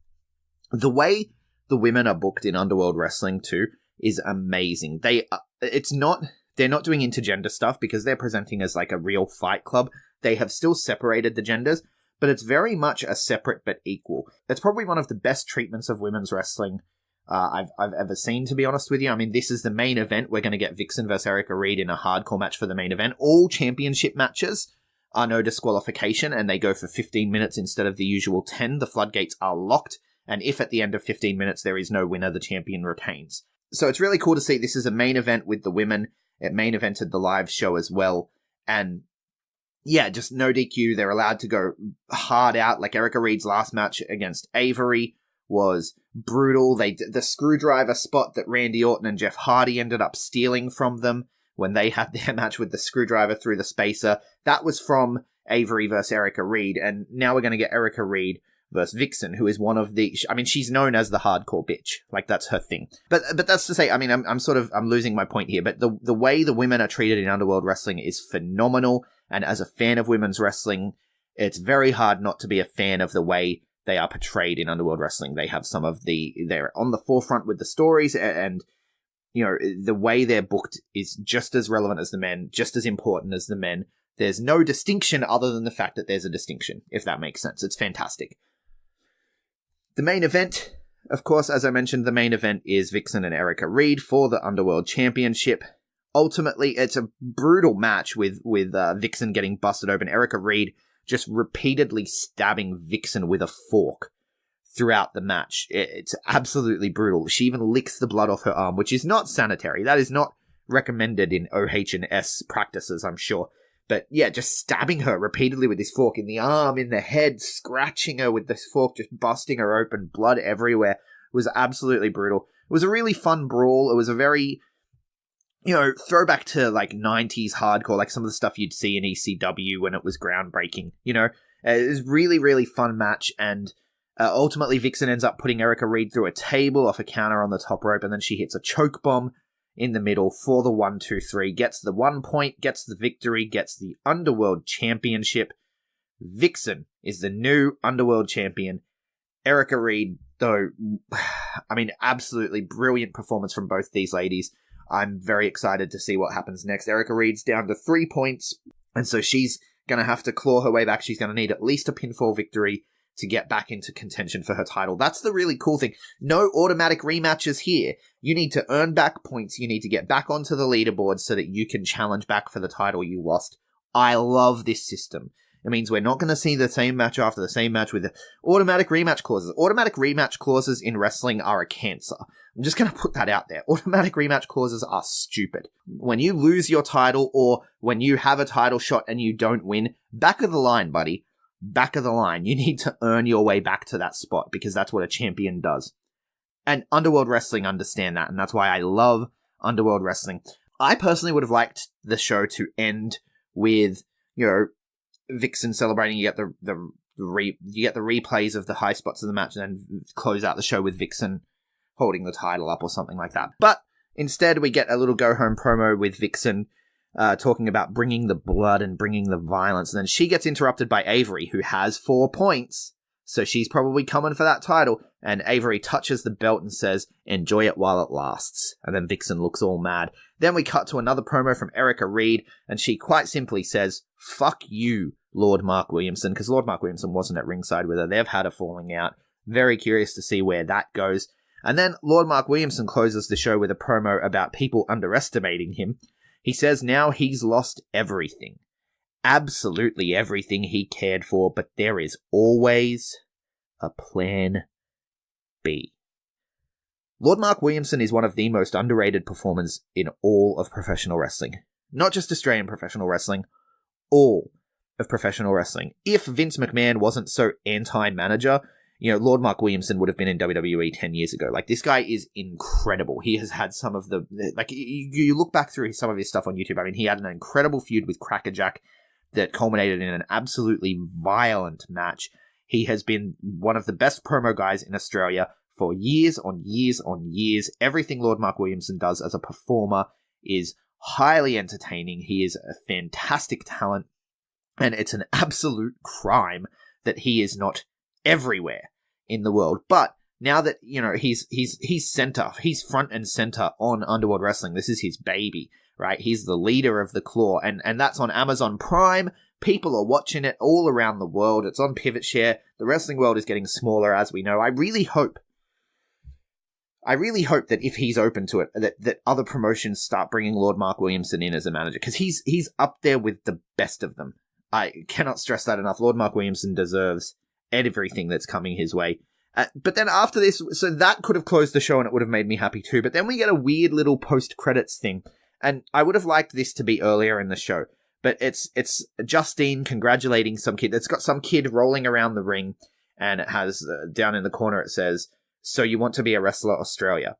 The way the women are booked in Underworld Wrestling, too, is amazing. They're not doing intergender stuff because they're presenting as like a real fight club. They have still separated the genders, but it's very much a separate but equal. It's probably one of the best treatments of women's wrestling I've ever seen, to be honest with you. I mean, this is the main event. We're going to get Vixen versus Erica Reed in a hardcore match for the main event. All championship matches are no disqualification, and they go for 15 minutes instead of the usual 10. The floodgates are locked, and if at the end of 15 minutes there is no winner, the champion retains. So it's really cool to see this is a main event with the women. It main evented the live show as well. And yeah, just no DQ. They're allowed to go hard out. Like Erica Reed's last match against Avery was brutal. The screwdriver spot that Randy Orton and Jeff Hardy ended up stealing from them when they had their match with the screwdriver through the spacer, that was from Avery versus Erica Reed. And now we're going to get Erica Reed versus Vixen, who is one of the, I mean, she's known as the hardcore bitch. Like, that's her thing. But that's to say, I mean, I'm losing my point here, but the way the women are treated in Underworld Wrestling is phenomenal, and as a fan of women's wrestling, it's very hard not to be a fan of the way they are portrayed in Underworld Wrestling. They have they're on the forefront with the stories, and, you know, the way they're booked is just as relevant as the men, just as important as the men. There's no distinction other than the fact that there's a distinction, if that makes sense. It's fantastic. The main event, of course, as I mentioned, the main event is Vixen and Erica Reed for the Underworld Championship. Ultimately, it's a brutal match with Vixen getting busted open. Erica Reed just repeatedly stabbing Vixen with a fork throughout the match. It's absolutely brutal. She even licks the blood off her arm, which is not sanitary. That is not recommended in OH&S practices, I'm sure. But yeah, just stabbing her repeatedly with this fork in the arm, in the head, scratching her with this fork, just busting her open, blood everywhere. It was absolutely brutal. It was a really fun brawl. It was a very, you know, throwback to like 90s hardcore, like some of the stuff you'd see in ECW when it was groundbreaking, you know. It was really, really fun match, and ultimately Vixen ends up putting Erica Reed through a table off a counter on the top rope, and then she hits a choke bomb in the middle for the 1-2-3, gets the 1 point, gets the victory, gets the Underworld Championship. Vixen is the new Underworld Champion. Erica Reed, though, I mean, absolutely brilliant performance from both these ladies. I'm very excited to see what happens next. Erica Reed's down to 3 points, and so she's going to have to claw her way back. She's going to need at least a pinfall victory to get back into contention for her title. That's the really cool thing. No automatic rematches here. You need to earn back points. You need to get back onto the leaderboard so that you can challenge back for the title you lost. I love this system. It means we're not going to see the same match after the same match with automatic rematch clauses. Automatic rematch clauses in wrestling are a cancer. I'm just going to put that out there. Automatic rematch clauses are stupid. When you lose your title, or when you have a title shot and you don't win, back of the line, buddy. Back of the line. You need to earn your way back to that spot, because that's what a champion does. And Underworld Wrestling understand that, and that's why I love Underworld Wrestling. I personally would have liked the show to end with, you know, Vixen celebrating. You get the replays of the high spots of the match, and then close out the show with Vixen holding the title up or something like that. But instead, we get a little go-home promo with Vixen talking about bringing the blood and bringing the violence. And then she gets interrupted by Avery, who has 4 points. So she's probably coming for that title. And Avery touches the belt and says, "Enjoy it while it lasts." And then Vixen looks all mad. Then we cut to another promo from Erica Reed, and she quite simply says, "Fuck you, Lord Mark Williamson," because Lord Mark Williamson wasn't at ringside with her. They've had a falling out. Very curious to see where that goes. And then Lord Mark Williamson closes the show with a promo about people underestimating him. He says now he's lost everything. Absolutely everything he cared for, but there is always a plan B. Lord Mark Williamson is one of the most underrated performers in all of professional wrestling. Not just Australian professional wrestling, all of professional wrestling. If Vince McMahon wasn't so anti-manager, you know, Lord Mark Williamson would have been in WWE 10 years ago. Like, this guy is incredible. He has had some of the, like, you look back through some of his stuff on YouTube. I mean, he had an incredible feud with Crackerjack that culminated in an absolutely violent match. He has been one of the best promo guys in Australia for years on years on years. Everything Lord Mark Williamson does as a performer is highly entertaining. He is a fantastic talent, and it's an absolute crime that he is not everywhere in the world. But now that, you know, he's center, he's front and center on Underworld Wrestling. This is his baby, right? He's the leader of the Claw, and that's on Amazon Prime. People are watching it all around the world. It's on Pivot Share. The wrestling world is getting smaller, as we know. I really hope that if he's open to it, that other promotions start bringing Lord Mark Williamson in as a manager, because he's up there with the best of them. I cannot stress that enough. Lord Mark Williamson deserves everything that's coming his way. But then after this, so that could have closed the show and it would have made me happy too. But then we get a weird little post-credits thing. And I would have liked this to be earlier in the show. But it's Justine congratulating some kid. It's got some kid rolling around the ring. And it has, down in the corner, it says, "So you want to be a wrestler, Australia."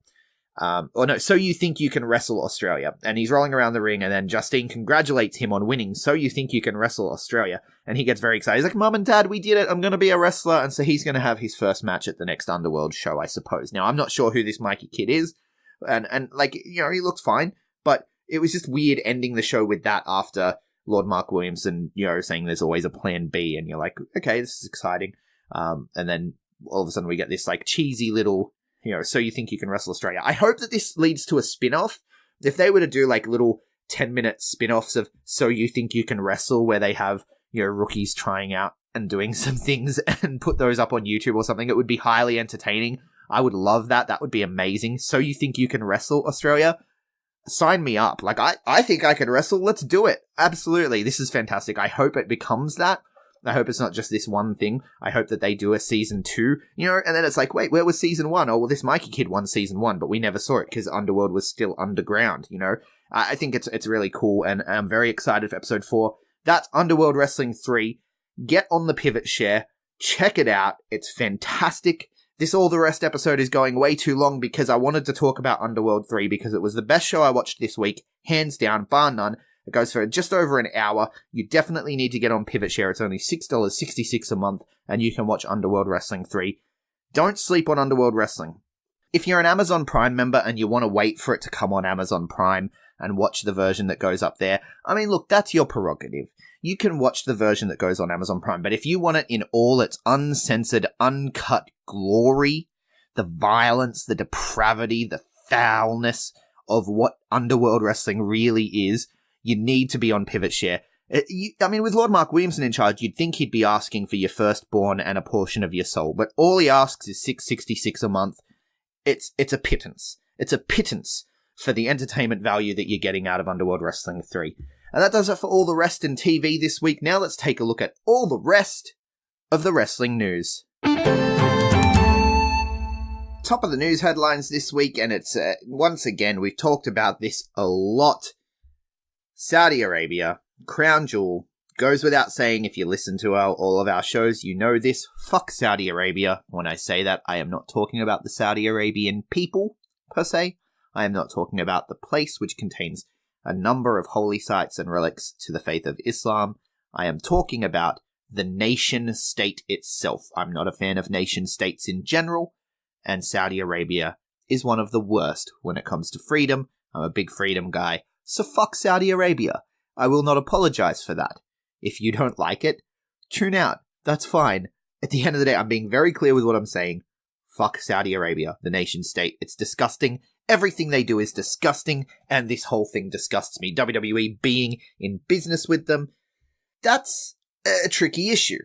So You Think You Can Wrestle Australia. And he's rolling around the ring, and then Justine congratulates him on winning So You Think You Can Wrestle Australia. And he gets very excited. He's like, Mum and Dad, we did it. I'm going to be a wrestler. And so he's going to have his first match at the next Underworld show, I suppose. Now, I'm not sure who this Mikey Kid is. And like, you know, he looks fine. But it was just weird ending the show with that after Lord Mark Williamson, you know, saying there's always a plan B. And you're like, okay, this is exciting. And then all of a sudden we get this like cheesy little, you know, So You Think You Can Wrestle Australia. I hope that this leads to a spin-off. If they were to do like little 10-minute spin-offs of So You Think You Can Wrestle, where they have, you know, rookies trying out and doing some things and put those up on YouTube or something, it would be highly entertaining. I would love that. That would be amazing. So You Think You Can Wrestle Australia? Sign me up. Like, I think I can wrestle. Let's do it. Absolutely. This is fantastic. I hope it becomes that. I hope it's not just this one thing. I hope that they do a season 2, you know, and then it's like, wait, where was season 1? Oh, well, this Mikey Kid won season 1, but we never saw it because Underworld was still underground, you know. I think it's really cool, and I'm very excited for episode 4. That's Underworld Wrestling 3. Get on the pivot share. Check it out. It's fantastic. This All The Rest episode is going way too long because I wanted to talk about Underworld 3 because it was the best show I watched this week, hands down, bar none. It goes for just over an hour. You definitely need to get on Pivot Share. It's only $6.66 a month, and you can watch Underworld Wrestling 3. Don't sleep on Underworld Wrestling. If you're an Amazon Prime member and you want to wait for it to come on Amazon Prime and watch the version that goes up there, I mean, look, that's your prerogative. You can watch the version that goes on Amazon Prime, but if you want it in all its uncensored, uncut glory, the violence, the depravity, the foulness of what Underworld Wrestling really is, you need to be on Pivot Share. I mean, with Lord Mark Williamson in charge, you'd think he'd be asking for your firstborn and a portion of your soul, but all he asks is $6.66 a month. It's a pittance. It's a pittance for the entertainment value that you're getting out of Underworld Wrestling 3. And that does it for All The Rest in TV this week. Now let's take a look at all the rest of the wrestling news. Top of the news headlines this week, and it's, once again, we've talked about this a lot. Saudi Arabia, crown jewel, goes without saying if you listen to all of our shows, you know this. Fuck Saudi Arabia. When I say that, I am not talking about the Saudi Arabian people, per se. I am not talking about the place, which contains a number of holy sites and relics to the faith of Islam. I am talking about the nation state itself. I'm not a fan of nation states in general, and Saudi Arabia is one of the worst when it comes to freedom. I'm a big freedom guy. So fuck Saudi Arabia. I will not apologize for that. If you don't like it, tune out. That's fine. At the end of the day, I'm being very clear with what I'm saying. Fuck Saudi Arabia, the nation state. It's disgusting. Everything they do is disgusting, and this whole thing disgusts me. WWE being in business with them, that's a tricky issue.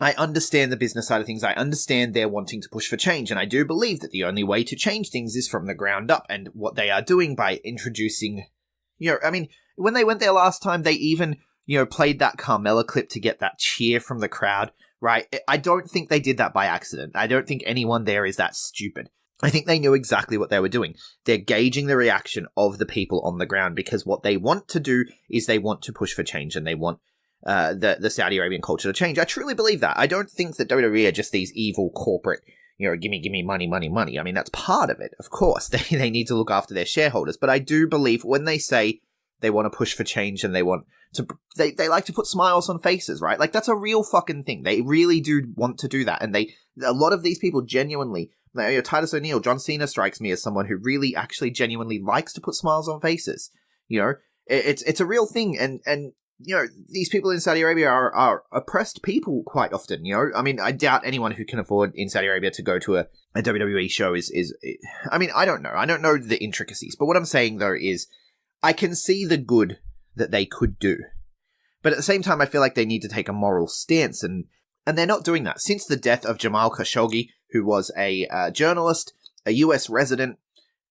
I understand the business side of things. I understand they're wanting to push for change, and I do believe that the only way to change things is from the ground up, and what they are doing by introducing... You know, I mean, when they went there last time, they even, you know, played that Carmella clip to get that cheer from the crowd, right? I don't think they did that by accident. I don't think anyone there is that stupid. I think they knew exactly what they were doing. They're gauging the reaction of the people on the ground because what they want to do is they want to push for change and they want the Saudi Arabian culture to change. I truly believe that. I don't think that WWE are just these evil corporate, you know, gimme money. I mean, that's part of it. Of course, they need to look after their shareholders. But I do believe when they say they want to push for change and they want to, they like to put smiles on faces, right? Like, that's a real fucking thing. They really do want to do that. And a lot of these people genuinely, you know, Titus O'Neil, John Cena strikes me as someone who really actually genuinely likes to put smiles on faces. You know, it's a real thing. And, you know, these people in Saudi Arabia are oppressed people quite often, you know? I mean, I doubt anyone who can afford in Saudi Arabia to go to a WWE show is, I mean, I don't know. I don't know the intricacies. But what I'm saying, though, is I can see the good that they could do. But at the same time, I feel like they need to take a moral stance, and they're not doing that. Since the death of Jamal Khashoggi, who was a journalist, a US resident,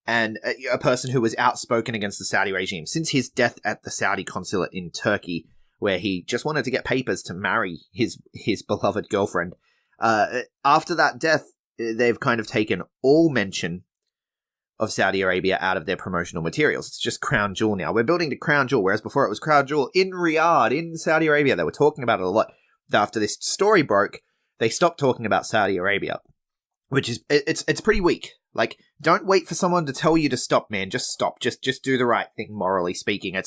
and a person who was outspoken against the Saudi regime, since his death at the Saudi consulate in Turkey, where he just wanted to get papers to marry his beloved girlfriend, after that death, they've kind of taken all mention of Saudi Arabia out of their promotional materials. It's just Crown Jewel now. We're building to Crown Jewel, whereas before it was Crown Jewel in Riyadh, in Saudi Arabia. They were talking about it a lot. After this story broke, they stopped talking about Saudi Arabia, which is, it's pretty weak. Like, don't wait for someone to tell you to stop, man. Just stop. Just do the right thing, morally speaking.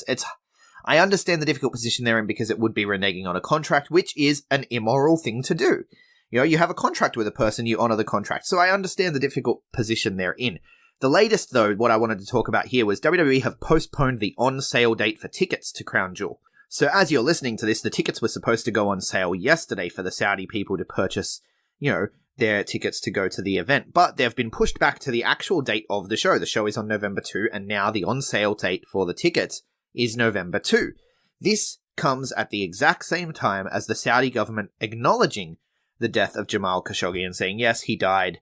I understand the difficult position they're in because it would be reneging on a contract, which is an immoral thing to do. You know, you have a contract with a person, you honor the contract. So I understand the difficult position they're in. The latest, though, what I wanted to talk about here was WWE have postponed the on-sale date for tickets to Crown Jewel. So as you're listening to this, the tickets were supposed to go on sale yesterday for the Saudi people to purchase, you know, their tickets to go to the event. But they've been pushed back to the actual date of the show. The show is on November 2, and now the on-sale date for the tickets is November 2. This comes at the exact same time as the Saudi government acknowledging the death of Jamal Khashoggi and saying, yes, he died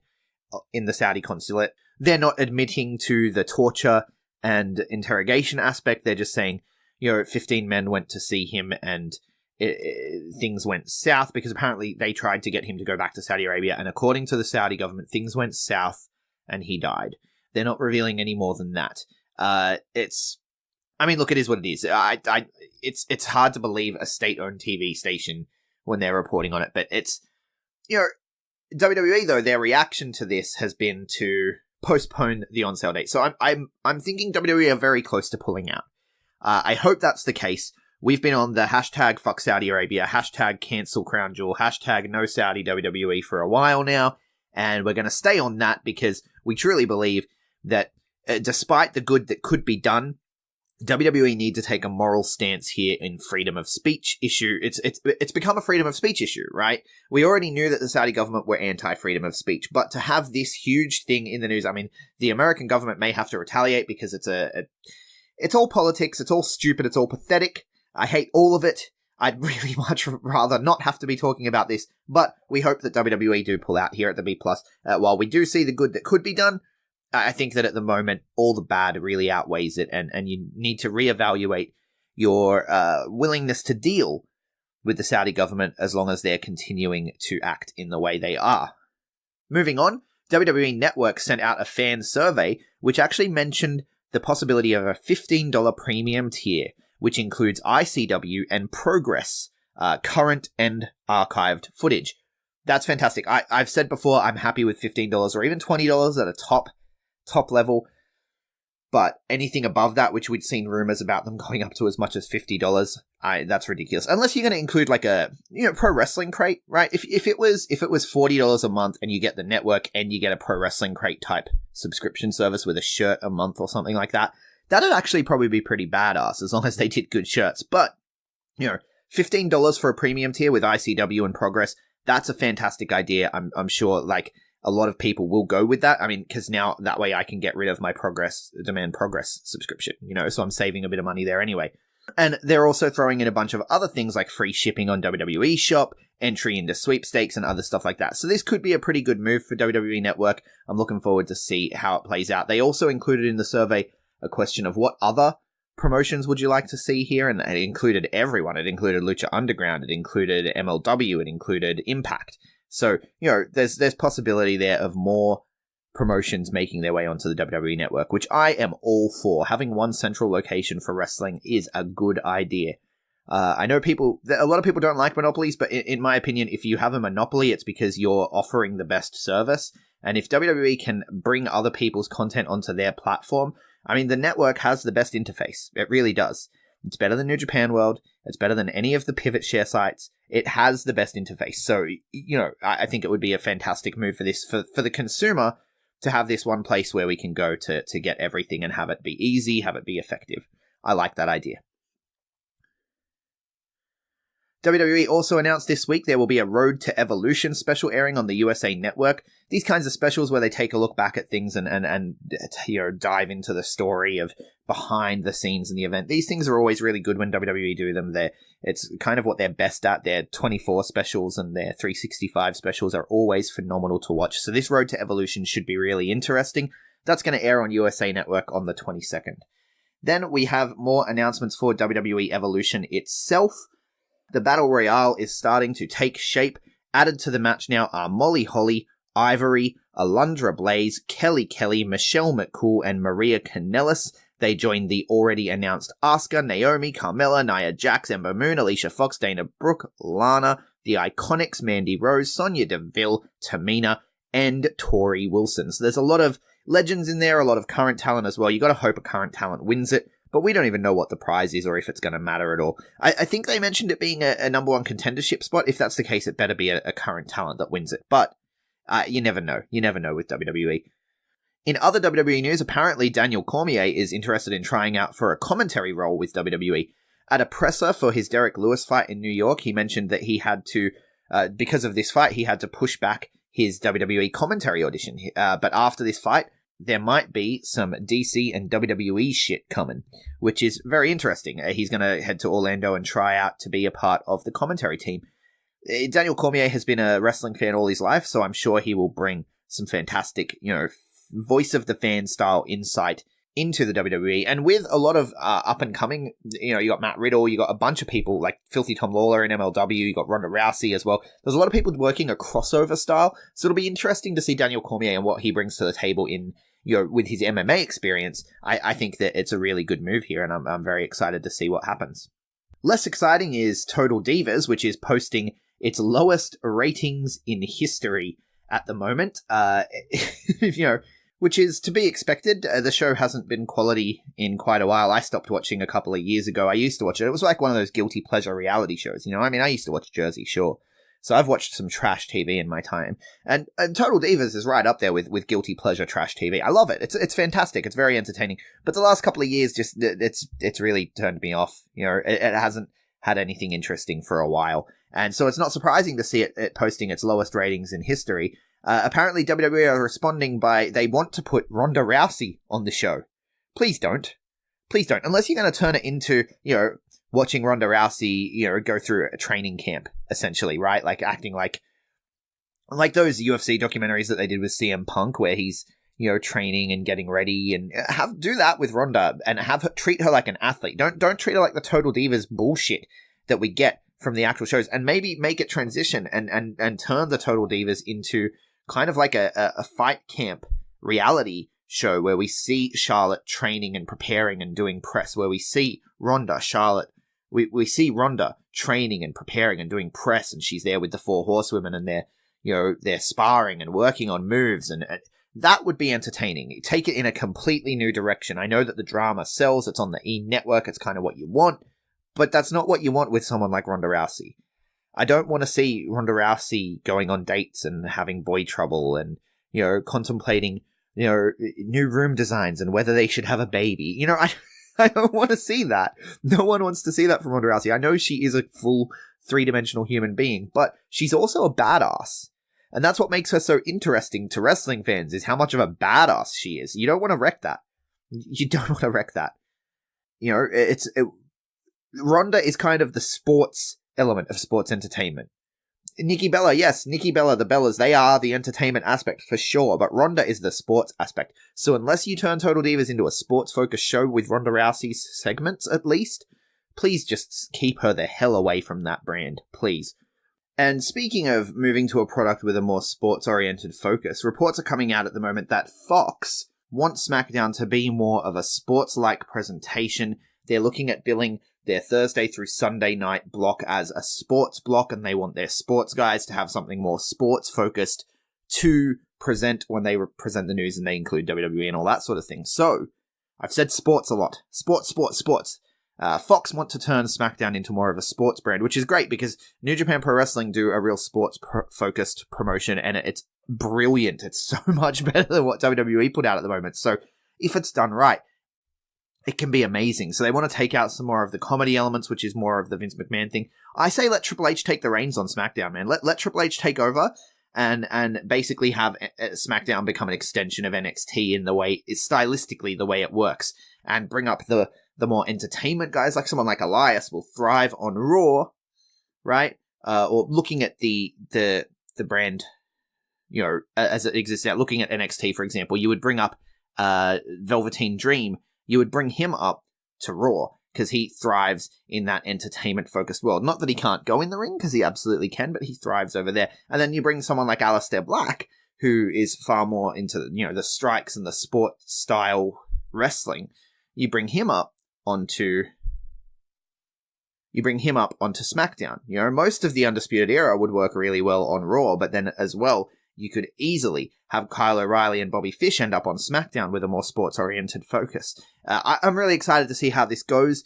in the Saudi consulate. They're not admitting to the torture and interrogation aspect. They're just saying, you know, 15 men went to see him and things went south because apparently they tried to get him to go back to Saudi Arabia. And according to the Saudi government, things went south and he died. They're not revealing any more than that. I mean, look, it is what it is. It's hard to believe a state-owned TV station when they're reporting on it, but it's, you know, WWE though, their reaction to this has been to postpone the on-sale date. So I'm thinking WWE are very close to pulling out. I hope that's the case. We've been on the hashtag fuck Saudi Arabia, hashtag cancel Crown Jewel, hashtag no Saudi WWE for a while now, and we're going to stay on that because we truly believe that despite the good that could be done, WWE need to take a moral stance here in freedom of speech issue. It's become a freedom of speech issue, right? We already knew that the Saudi government were anti-freedom of speech, but to have this huge thing in the news, I mean, the American government may have to retaliate because it's all politics, it's all stupid, it's all pathetic. I hate all of it. I'd really much rather not have to be talking about this, but we hope that WWE do pull out here at the B+. While we do see the good that could be done, I think that at the moment, all the bad really outweighs it, and you need to reevaluate your willingness to deal with the Saudi government as long as they're continuing to act in the way they are. Moving on, WWE Network sent out a fan survey which actually mentioned the possibility of a $15 premium tier, which includes ICW and Progress, current and archived footage. That's fantastic. I've said before, I'm happy with $15 or even $20 at a top level, but anything above that, which we'd seen rumors about them going up to as much as $50, that's ridiculous. Unless you're going to include like a, you know, pro wrestling crate, right? If it was $40 a month and you get the network and you get a pro wrestling crate type subscription service with a shirt a month or something like that, that'd actually probably be pretty badass as long as they did good shirts. But, you know, $15 for a premium tier with ICW and Progress, that's a fantastic idea. I'm sure, like, a lot of people will go with that. I mean, because now that way I can get rid of my Demand Progress subscription, you know, so I'm saving a bit of money there anyway. And they're also throwing in a bunch of other things like free shipping on WWE Shop, entry into sweepstakes, and other stuff like that. So this could be a pretty good move for WWE Network. I'm looking forward to see how it plays out. They also included in the survey a question of what other promotions would you like to see here, and it included everyone. It included Lucha Underground, it included MLW, it included Impact. So, you know, there's possibility there of more promotions making their way onto the WWE Network, which I am all for. Having one central location for wrestling is a good idea. I know a lot of people don't like monopolies, but in my opinion, if you have a monopoly, it's because you're offering the best service. And if WWE can bring other people's content onto their platform, I mean, the network has the best interface. It really does. It's better than New Japan World. It's better than any of the pivot share sites. It has the best interface. So, you know, I think it would be a fantastic move for this, for the consumer to have this one place where we can go to get everything and have it be easy, have it be effective. I like that idea. WWE also announced this week there will be a Road to Evolution special airing on the USA Network. These kinds of specials where they take a look back at things and you know, dive into the story of behind the scenes in the event. These things are always really good when WWE do them. It's kind of what they're best at. Their 24 specials and their 365 specials are always phenomenal to watch. So this Road to Evolution should be really interesting. That's going to air on USA Network on the 22nd. Then we have more announcements for WWE Evolution itself. The Battle Royale is starting to take shape. Added to the match now are Molly Holly, Ivory, Alundra Blaze, Kelly, Michelle McCool, and Maria Kanellis. They join the already announced Asuka, Naomi, Carmella, Nia Jax, Ember Moon, Alicia Fox, Dana Brooke, Lana, the Iconics, Mandy Rose, Sonya Deville, Tamina, and Tori Wilson. So there's a lot of legends in there, a lot of current talent as well. You got to hope a current talent wins it, but we don't even know what the prize is or if it's going to matter at all. I think they mentioned it being a number one contendership spot. If that's the case, it better be a current talent that wins it. But you never know. You never know with WWE. In other WWE news, apparently Daniel Cormier is interested in trying out for a commentary role with WWE. At a presser for his Derek Lewis fight in New York, he mentioned that he had to, because of this fight, he had to push back his WWE commentary audition. But after this fight, there might be some DC and WWE shit coming, which is very interesting. He's going to head to Orlando and try out to be a part of the commentary team. Daniel Cormier has been a wrestling fan all his life, so I'm sure he will bring some fantastic, voice of the fan style insight into the WWE. And with a lot of up and coming, you got Matt Riddle, you got a bunch of people like Filthy Tom Lawler in MLW, you got Ronda Rousey as well. There's a lot of people working a crossover style, so it'll be interesting to see Daniel Cormier and what he brings to the table in, with his MMA experience. I think that it's a really good move here, and I'm very excited to see what happens. Less exciting is Total Divas, which is posting its lowest ratings in history at the moment. Which is to be expected. The show hasn't been quality in quite a while. I stopped watching a couple of years ago. I used to watch it. It was like one of those guilty pleasure reality shows, I used to watch Jersey Shore. So I've watched some trash TV in my time. And Total Divas is right up there with guilty pleasure trash TV. I love it. It's fantastic. It's very entertaining. But the last couple of years, just it's really turned me off. It hasn't had anything interesting for a while. And so it's not surprising to see it posting its lowest ratings in history. Apparently WWE are responding by, they want to put Ronda Rousey on the show. Please don't. Please don't. Unless you're going to turn it into, watching Ronda Rousey, go through a training camp, essentially, right? Like acting like those UFC documentaries that they did with CM Punk, where he's, training and getting ready, and do that with Ronda and treat her like an athlete. Don't treat her like the Total Divas bullshit that we get from the actual shows, and maybe make it transition and turn the Total Divas into kind of like a fight camp reality show where we see Charlotte training and preparing and doing press, where we see Ronda, Charlotte, we see Ronda training and preparing and doing press, and she's there with the 4 horsewomen, and they're sparring and working on moves, and that would be entertaining. Take it in a completely new direction. I know that the drama sells, it's on the E! Network, it's kind of what you want, but that's not what you want with someone like Ronda Rousey. I don't want to see Ronda Rousey going on dates and having boy trouble and, contemplating, new room designs and whether they should have a baby. I don't want to see that. No one wants to see that from Ronda Rousey. I know she is a full 3-dimensional human being, but she's also a badass. And that's what makes her so interesting to wrestling fans, is how much of a badass she is. You don't want to wreck that. You don't want to wreck that. Ronda is kind of the sports element of sports entertainment. Nikki Bella, yes, Nikki Bella, the Bellas, they are the entertainment aspect for sure, but Ronda is the sports aspect. So unless you turn Total Divas into a sports-focused show with Ronda Rousey's segments, at least, please just keep her the hell away from that brand, please. And speaking of moving to a product with a more sports-oriented focus, reports are coming out at the moment that Fox wants SmackDown to be more of a sports-like presentation. They're looking at billing their Thursday through Sunday night block as a sports block, and they want their sports guys to have something more sports-focused to present when they present the news, and they include WWE and all that sort of thing. So, I've said sports a lot. Sports. Fox want to turn SmackDown into more of a sports brand, which is great because New Japan Pro Wrestling do a real sports-focused promotion, and it's brilliant. It's so much better than what WWE put out at the moment. So, if it's done right, it can be amazing. So they want to take out some more of the comedy elements, which is more of the Vince McMahon thing. I say let Triple H take the reins on SmackDown, man. Let Triple H take over and basically have SmackDown become an extension of NXT in the way, stylistically, the way it works, and bring up the more entertainment guys, like someone like Elias will thrive on Raw, right? Or looking at the brand, as it exists now, looking at NXT, for example, you would bring up Velveteen Dream. You would bring him up to Raw, because he thrives in that entertainment-focused world. Not that he can't go in the ring, because he absolutely can, but he thrives over there. And then you bring someone like Aleister Black, who is far more into, the strikes and the sport-style wrestling. You bring him up onto SmackDown. Most of the Undisputed Era would work really well on Raw, but then as well, you could easily have Kyle O'Reilly and Bobby Fish end up on SmackDown with a more sports-oriented focus. I'm really excited to see how this goes.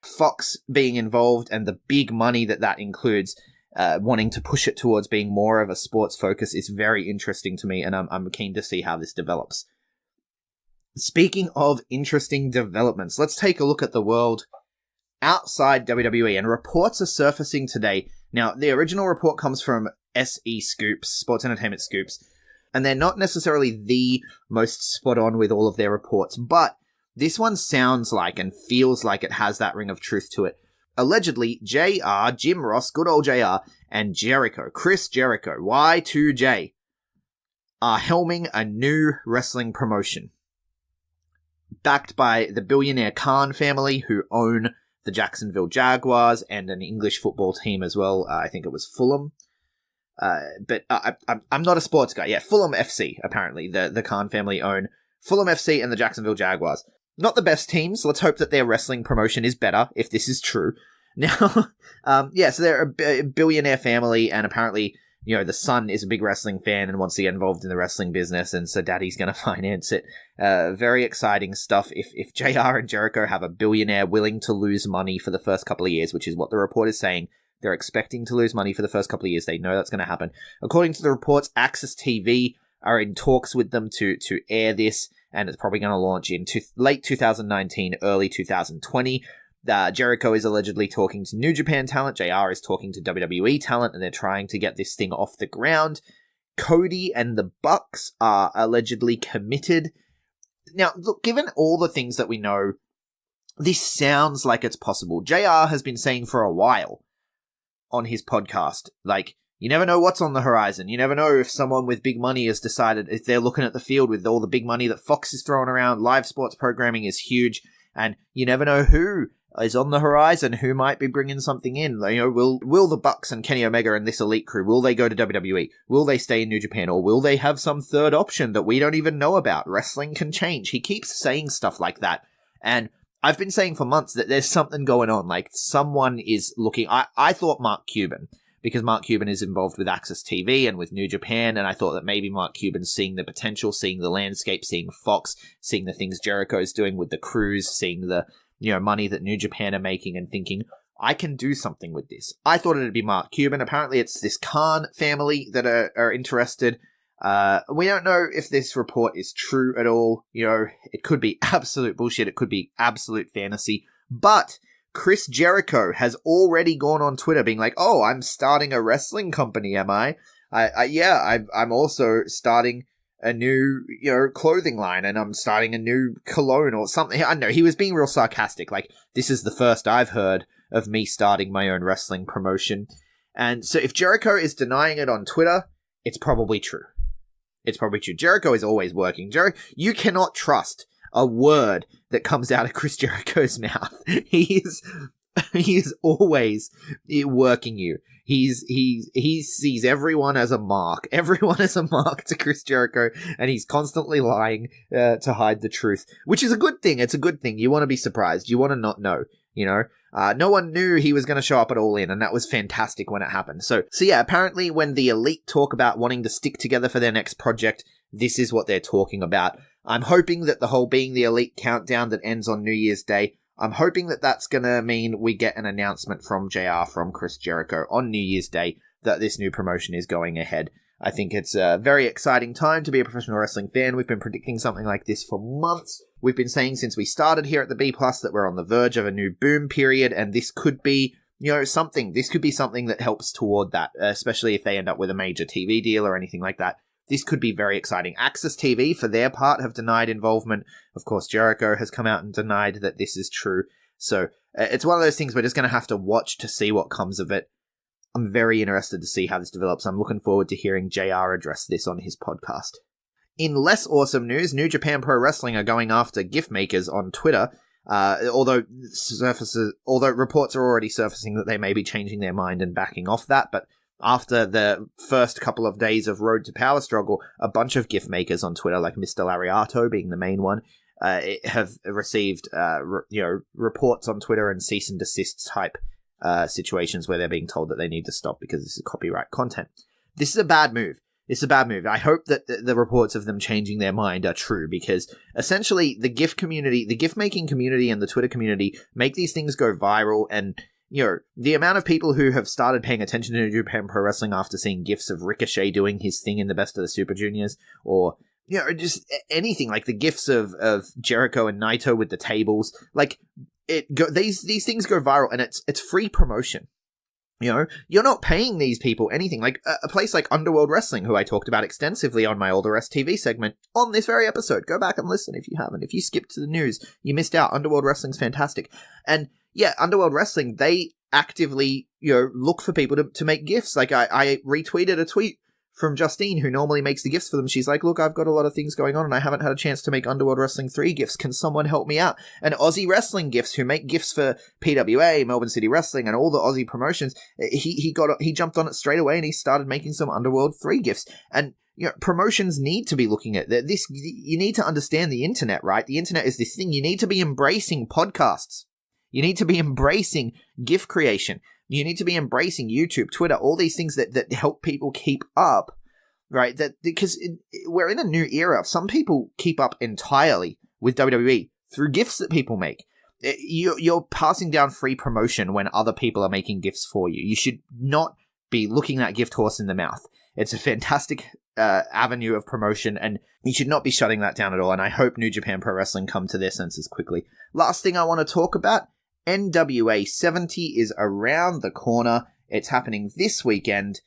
Fox being involved and the big money that includes, wanting to push it towards being more of a sports focus is very interesting to me, and I'm keen to see how this develops. Speaking of interesting developments, let's take a look at the world outside WWE, and reports are surfacing today. Now, the original report comes from SE Scoops, Sports Entertainment Scoops, and they're not necessarily the most spot on with all of their reports, but this one sounds like and feels like it has that ring of truth to it. Allegedly, JR, Jim Ross, good old JR, and Jericho, Chris Jericho, Y2J, are helming a new wrestling promotion. Backed by the billionaire Khan family, who own the Jacksonville Jaguars and an English football team as well. I think it was Fulham. But I'm not a sports guy. Yeah, Fulham FC, apparently. The Khan family own Fulham FC and the Jacksonville Jaguars. Not the best teams. Let's hope that their wrestling promotion is better, if this is true. Now, so they're a billionaire family, and apparently, the son is a big wrestling fan and wants to get involved in the wrestling business, and so daddy's going to finance it. Very exciting stuff. If JR and Jericho have a billionaire willing to lose money for the first couple of years, which is what the report is saying, they're expecting to lose money for the first couple of years. They know that's going to happen. According to the reports, Access TV are in talks with them to air this, and it's probably going to launch in late 2019, early 2020. Jericho is allegedly talking to New Japan talent. JR is talking to WWE talent, and they're trying to get this thing off the ground. Cody and the Bucks are allegedly committed. Now, look, given all the things that we know, this sounds like it's possible. JR has been saying for a while on his podcast, like, you never know what's on the horizon. You never know if someone with big money has decided, if they're looking at the field with all the big money that Fox is throwing around. Live sports programming is huge, and you never know who is on the horizon, who might be bringing something in. Will the Bucks and Kenny Omega and this elite crew, will they go to WWE? Will they stay in New Japan? Or will they have some third option that we don't even know about? Wrestling can change. He keeps saying stuff like that, and I've been saying for months that there's something going on. Like, someone is looking. I thought Mark Cuban, because Mark Cuban is involved with Access TV and with New Japan, and I thought that maybe Mark Cuban's seeing the potential, seeing the landscape, seeing Fox, seeing the things Jericho's doing with the crews, seeing the money that New Japan are making, and thinking, I can do something with this. I thought it'd be Mark Cuban. Apparently it's this Khan family that are interested. We don't know if this report is true at all. It could be absolute bullshit. It could be absolute fantasy. But Chris Jericho has already gone on Twitter being like, oh, I'm starting a wrestling company, am I? I'm also starting a new, clothing line, and I'm starting a new cologne or something. I know, he was being real sarcastic. Like, this is the first I've heard of me starting my own wrestling promotion. And so if Jericho is denying it on Twitter, it's probably true. It's probably true. Jericho is always working. You cannot trust a word that comes out of Chris Jericho's mouth. He is always working you. He sees everyone as a mark. Everyone is a mark to Chris Jericho, and he's constantly lying to hide the truth, which is a good thing. It's a good thing. You want to be surprised. You want to not know, No one knew he was going to show up at All In, and that was fantastic when it happened. So yeah, apparently when the Elite talk about wanting to stick together for their next project, this is what they're talking about. I'm hoping that the whole Being the Elite countdown that ends on New Year's Day, I'm hoping that that's going to mean we get an announcement from JR, from Chris Jericho, on New Year's Day that this new promotion is going ahead. I think it's a very exciting time to be a professional wrestling fan. We've been predicting something like this for months. We've been saying since we started here at the B+ that we're on the verge of a new boom period, and this could be, something. This could be something that helps toward that, especially if they end up with a major TV deal or anything like that. This could be very exciting. Access TV, for their part, have denied involvement. Of course, Jericho has come out and denied that this is true. So it's one of those things we're just going to have to watch to see what comes of it. I'm very interested to see how this develops. I'm looking forward to hearing JR address this on his podcast. In less awesome news, New Japan Pro Wrestling are going after gift makers on Twitter. Although reports are already surfacing that they may be changing their mind and backing off that, but after the first couple of days of Road to Power struggle, a bunch of gift makers on Twitter, like Mr. Lariato being the main one, have received reports on Twitter and cease and desist type situations where they're being told that they need to stop because this is copyright content. This is a bad move. It's a bad move. I hope that the reports of them changing their mind are true, because essentially the GIF community, the GIF making community and the Twitter community make these things go viral. And, you know, the amount of people who have started paying attention to New Japan Pro Wrestling after seeing GIFs of Ricochet doing his thing in the Best of the Super Juniors, or, you know, just anything like the GIFs of Jericho and Naito with the tables, like these things go viral, and it's free promotion. You know, you're not paying these people anything. Like a place like Underworld Wrestling, who I talked about extensively on my All The Wrest TV segment on this very episode. Go back and listen if you haven't. If you skipped to the news, you missed out. Underworld Wrestling's fantastic. And yeah, Underworld Wrestling, they actively, you know, look for people to make gifts. Like I retweeted a tweet from Justine, who normally makes the gifts for them. She's like, look, I've got a lot of things going on and I haven't had a chance to make Underworld Wrestling 3 gifts. Can someone help me out? And Aussie Wrestling Gifts, who make gifts for PWA, Melbourne City Wrestling, and all the Aussie promotions, he jumped on it straight away and he started making some Underworld 3 gifts. And, you know, promotions need to be looking at this. You need to understand the internet, right? The internet is this thing. You need to be embracing podcasts. You need to be embracing GIF creation. You need to be embracing YouTube, Twitter, all these things that help people keep up, right? That because we're in a new era. Some people keep up entirely with WWE through gifts that people make. You're passing down free promotion when other people are making gifts for you. You should not be looking that gift horse in the mouth. It's a fantastic avenue of promotion, and you should not be shutting that down at all. And I hope New Japan Pro Wrestling come to their senses quickly. Last thing I want to talk about, NWA 70 is around the corner. It's happening this weekend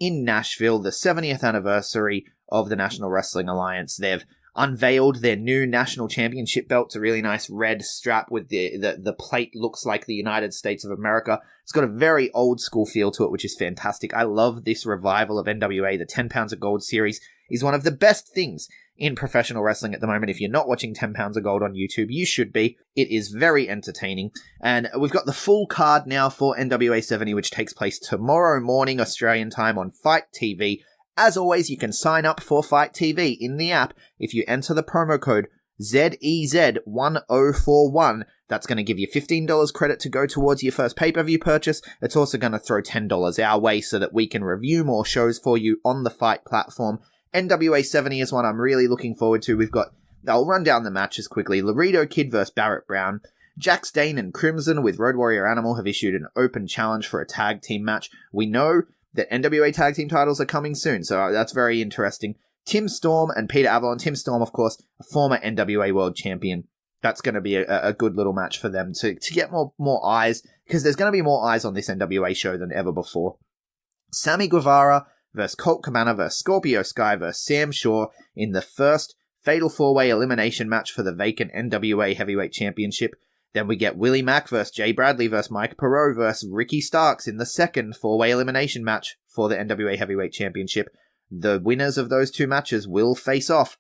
in Nashville, the 70th anniversary of the National Wrestling Alliance. They've unveiled their new national championship belt. It's a really nice red strap with the plate looks like the United States of America. It's got a very old school feel to it, which is fantastic. I love this revival of NWA. The 10 Pounds of Gold series is one of the best things in professional wrestling at the moment. If you're not watching 10 Pounds of Gold on YouTube, you should be. It is very entertaining. And we've got the full card now for NWA 70, which takes place tomorrow morning Australian time on Fight TV. As always, you can sign up for Fight TV in the app if you enter the promo code ZEZ1041. That's going to give you $15 credit to go towards your first pay-per-view purchase. It's also going to throw $10 our way so that we can review more shows for you on the Fight platform. NWA 70 is one I'm really looking forward to. I'll run down the matches quickly. Laredo Kid vs. Barrett Brown. Jax Dane and Crimson with Road Warrior Animal have issued an open challenge for a tag team match. We know that NWA tag team titles are coming soon, so that's very interesting. Tim Storm and Peter Avalon. Tim Storm, of course, a former NWA World Champion. That's going to be a good little match for them to get more eyes, because there's going to be more eyes on this NWA show than ever before. Sammy Guevara versus Colt Cabana versus Scorpio Sky versus Sam Shaw in the first Fatal 4-Way elimination match for the vacant NWA Heavyweight Championship. Then we get Willie Mack versus Jay Bradley versus Mike Perot versus Ricky Starks in the second 4-Way elimination match for the NWA Heavyweight Championship. The winners of those two matches will face off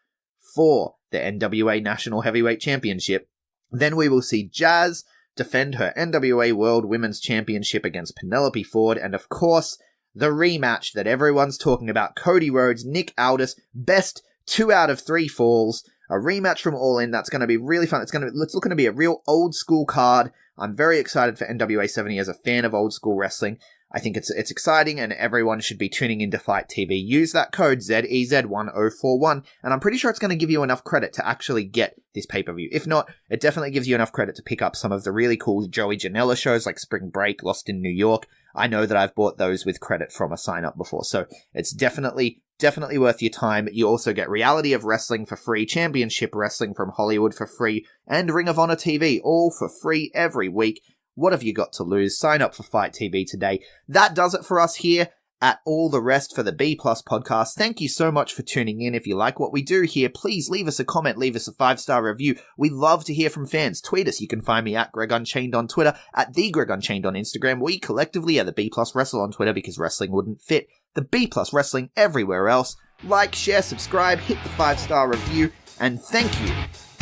for the NWA National Heavyweight Championship. Then we will see Jazz defend her NWA World Women's Championship against Penelope Ford, and of course, the rematch that everyone's talking about, Cody Rhodes, Nick Aldis, best 2 out of 3 falls. A rematch from All In. That's going to be really fun. It's looking to be a real old school card. I'm very excited for NWA 70 as a fan of old school wrestling. I think it's exciting, and everyone should be tuning into Fight TV. Use that code ZEZ1041, and I'm pretty sure it's going to give you enough credit to actually get this pay-per-view. If not, it definitely gives you enough credit to pick up some of the really cool Joey Janela shows like Spring Break, Lost in New York. I know that I've bought those with credit from a sign-up before, so it's definitely worth your time. You also get Reality of Wrestling for free, Championship Wrestling from Hollywood for free, and Ring of Honor TV, all for free every week. What have you got to lose? Sign up for Fight TV today. That does it for us here at All The Wrest for the B Plus podcast. Thank you so much for tuning in. If you like what we do here, please leave us a comment, leave us a 5-star review. We love to hear from fans. Tweet us. You can find me at Greg Unchained on Twitter, at The Greg Unchained on Instagram. We collectively are the B Plus Wrestle on Twitter because wrestling wouldn't fit. The B Plus Wrestling everywhere else. Like, share, subscribe, hit the 5-star review, and thank you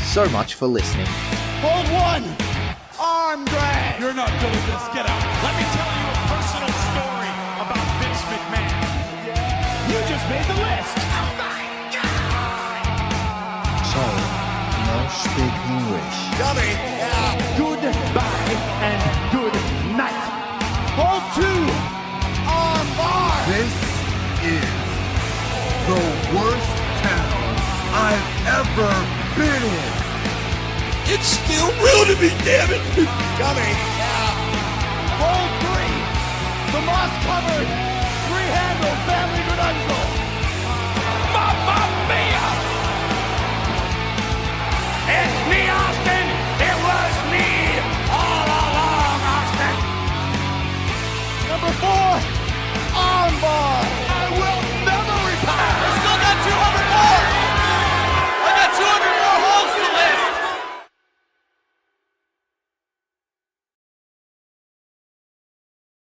so much for listening. Hold one! Arm drag! You're not doing this. Get out. Let me tell you a personal story about Vince McMahon. You just made the list! Sorry, no speak English. Dummy! Goodbye and good night! Hold two! Arm bar! This is ever been in. It's still real to me, damn it! Coming. Hold 3. The moss-covered, 3-handle family grudungle. Mamma mia! It's me, Austin! It was me all along, Austin! Number 4, armbar.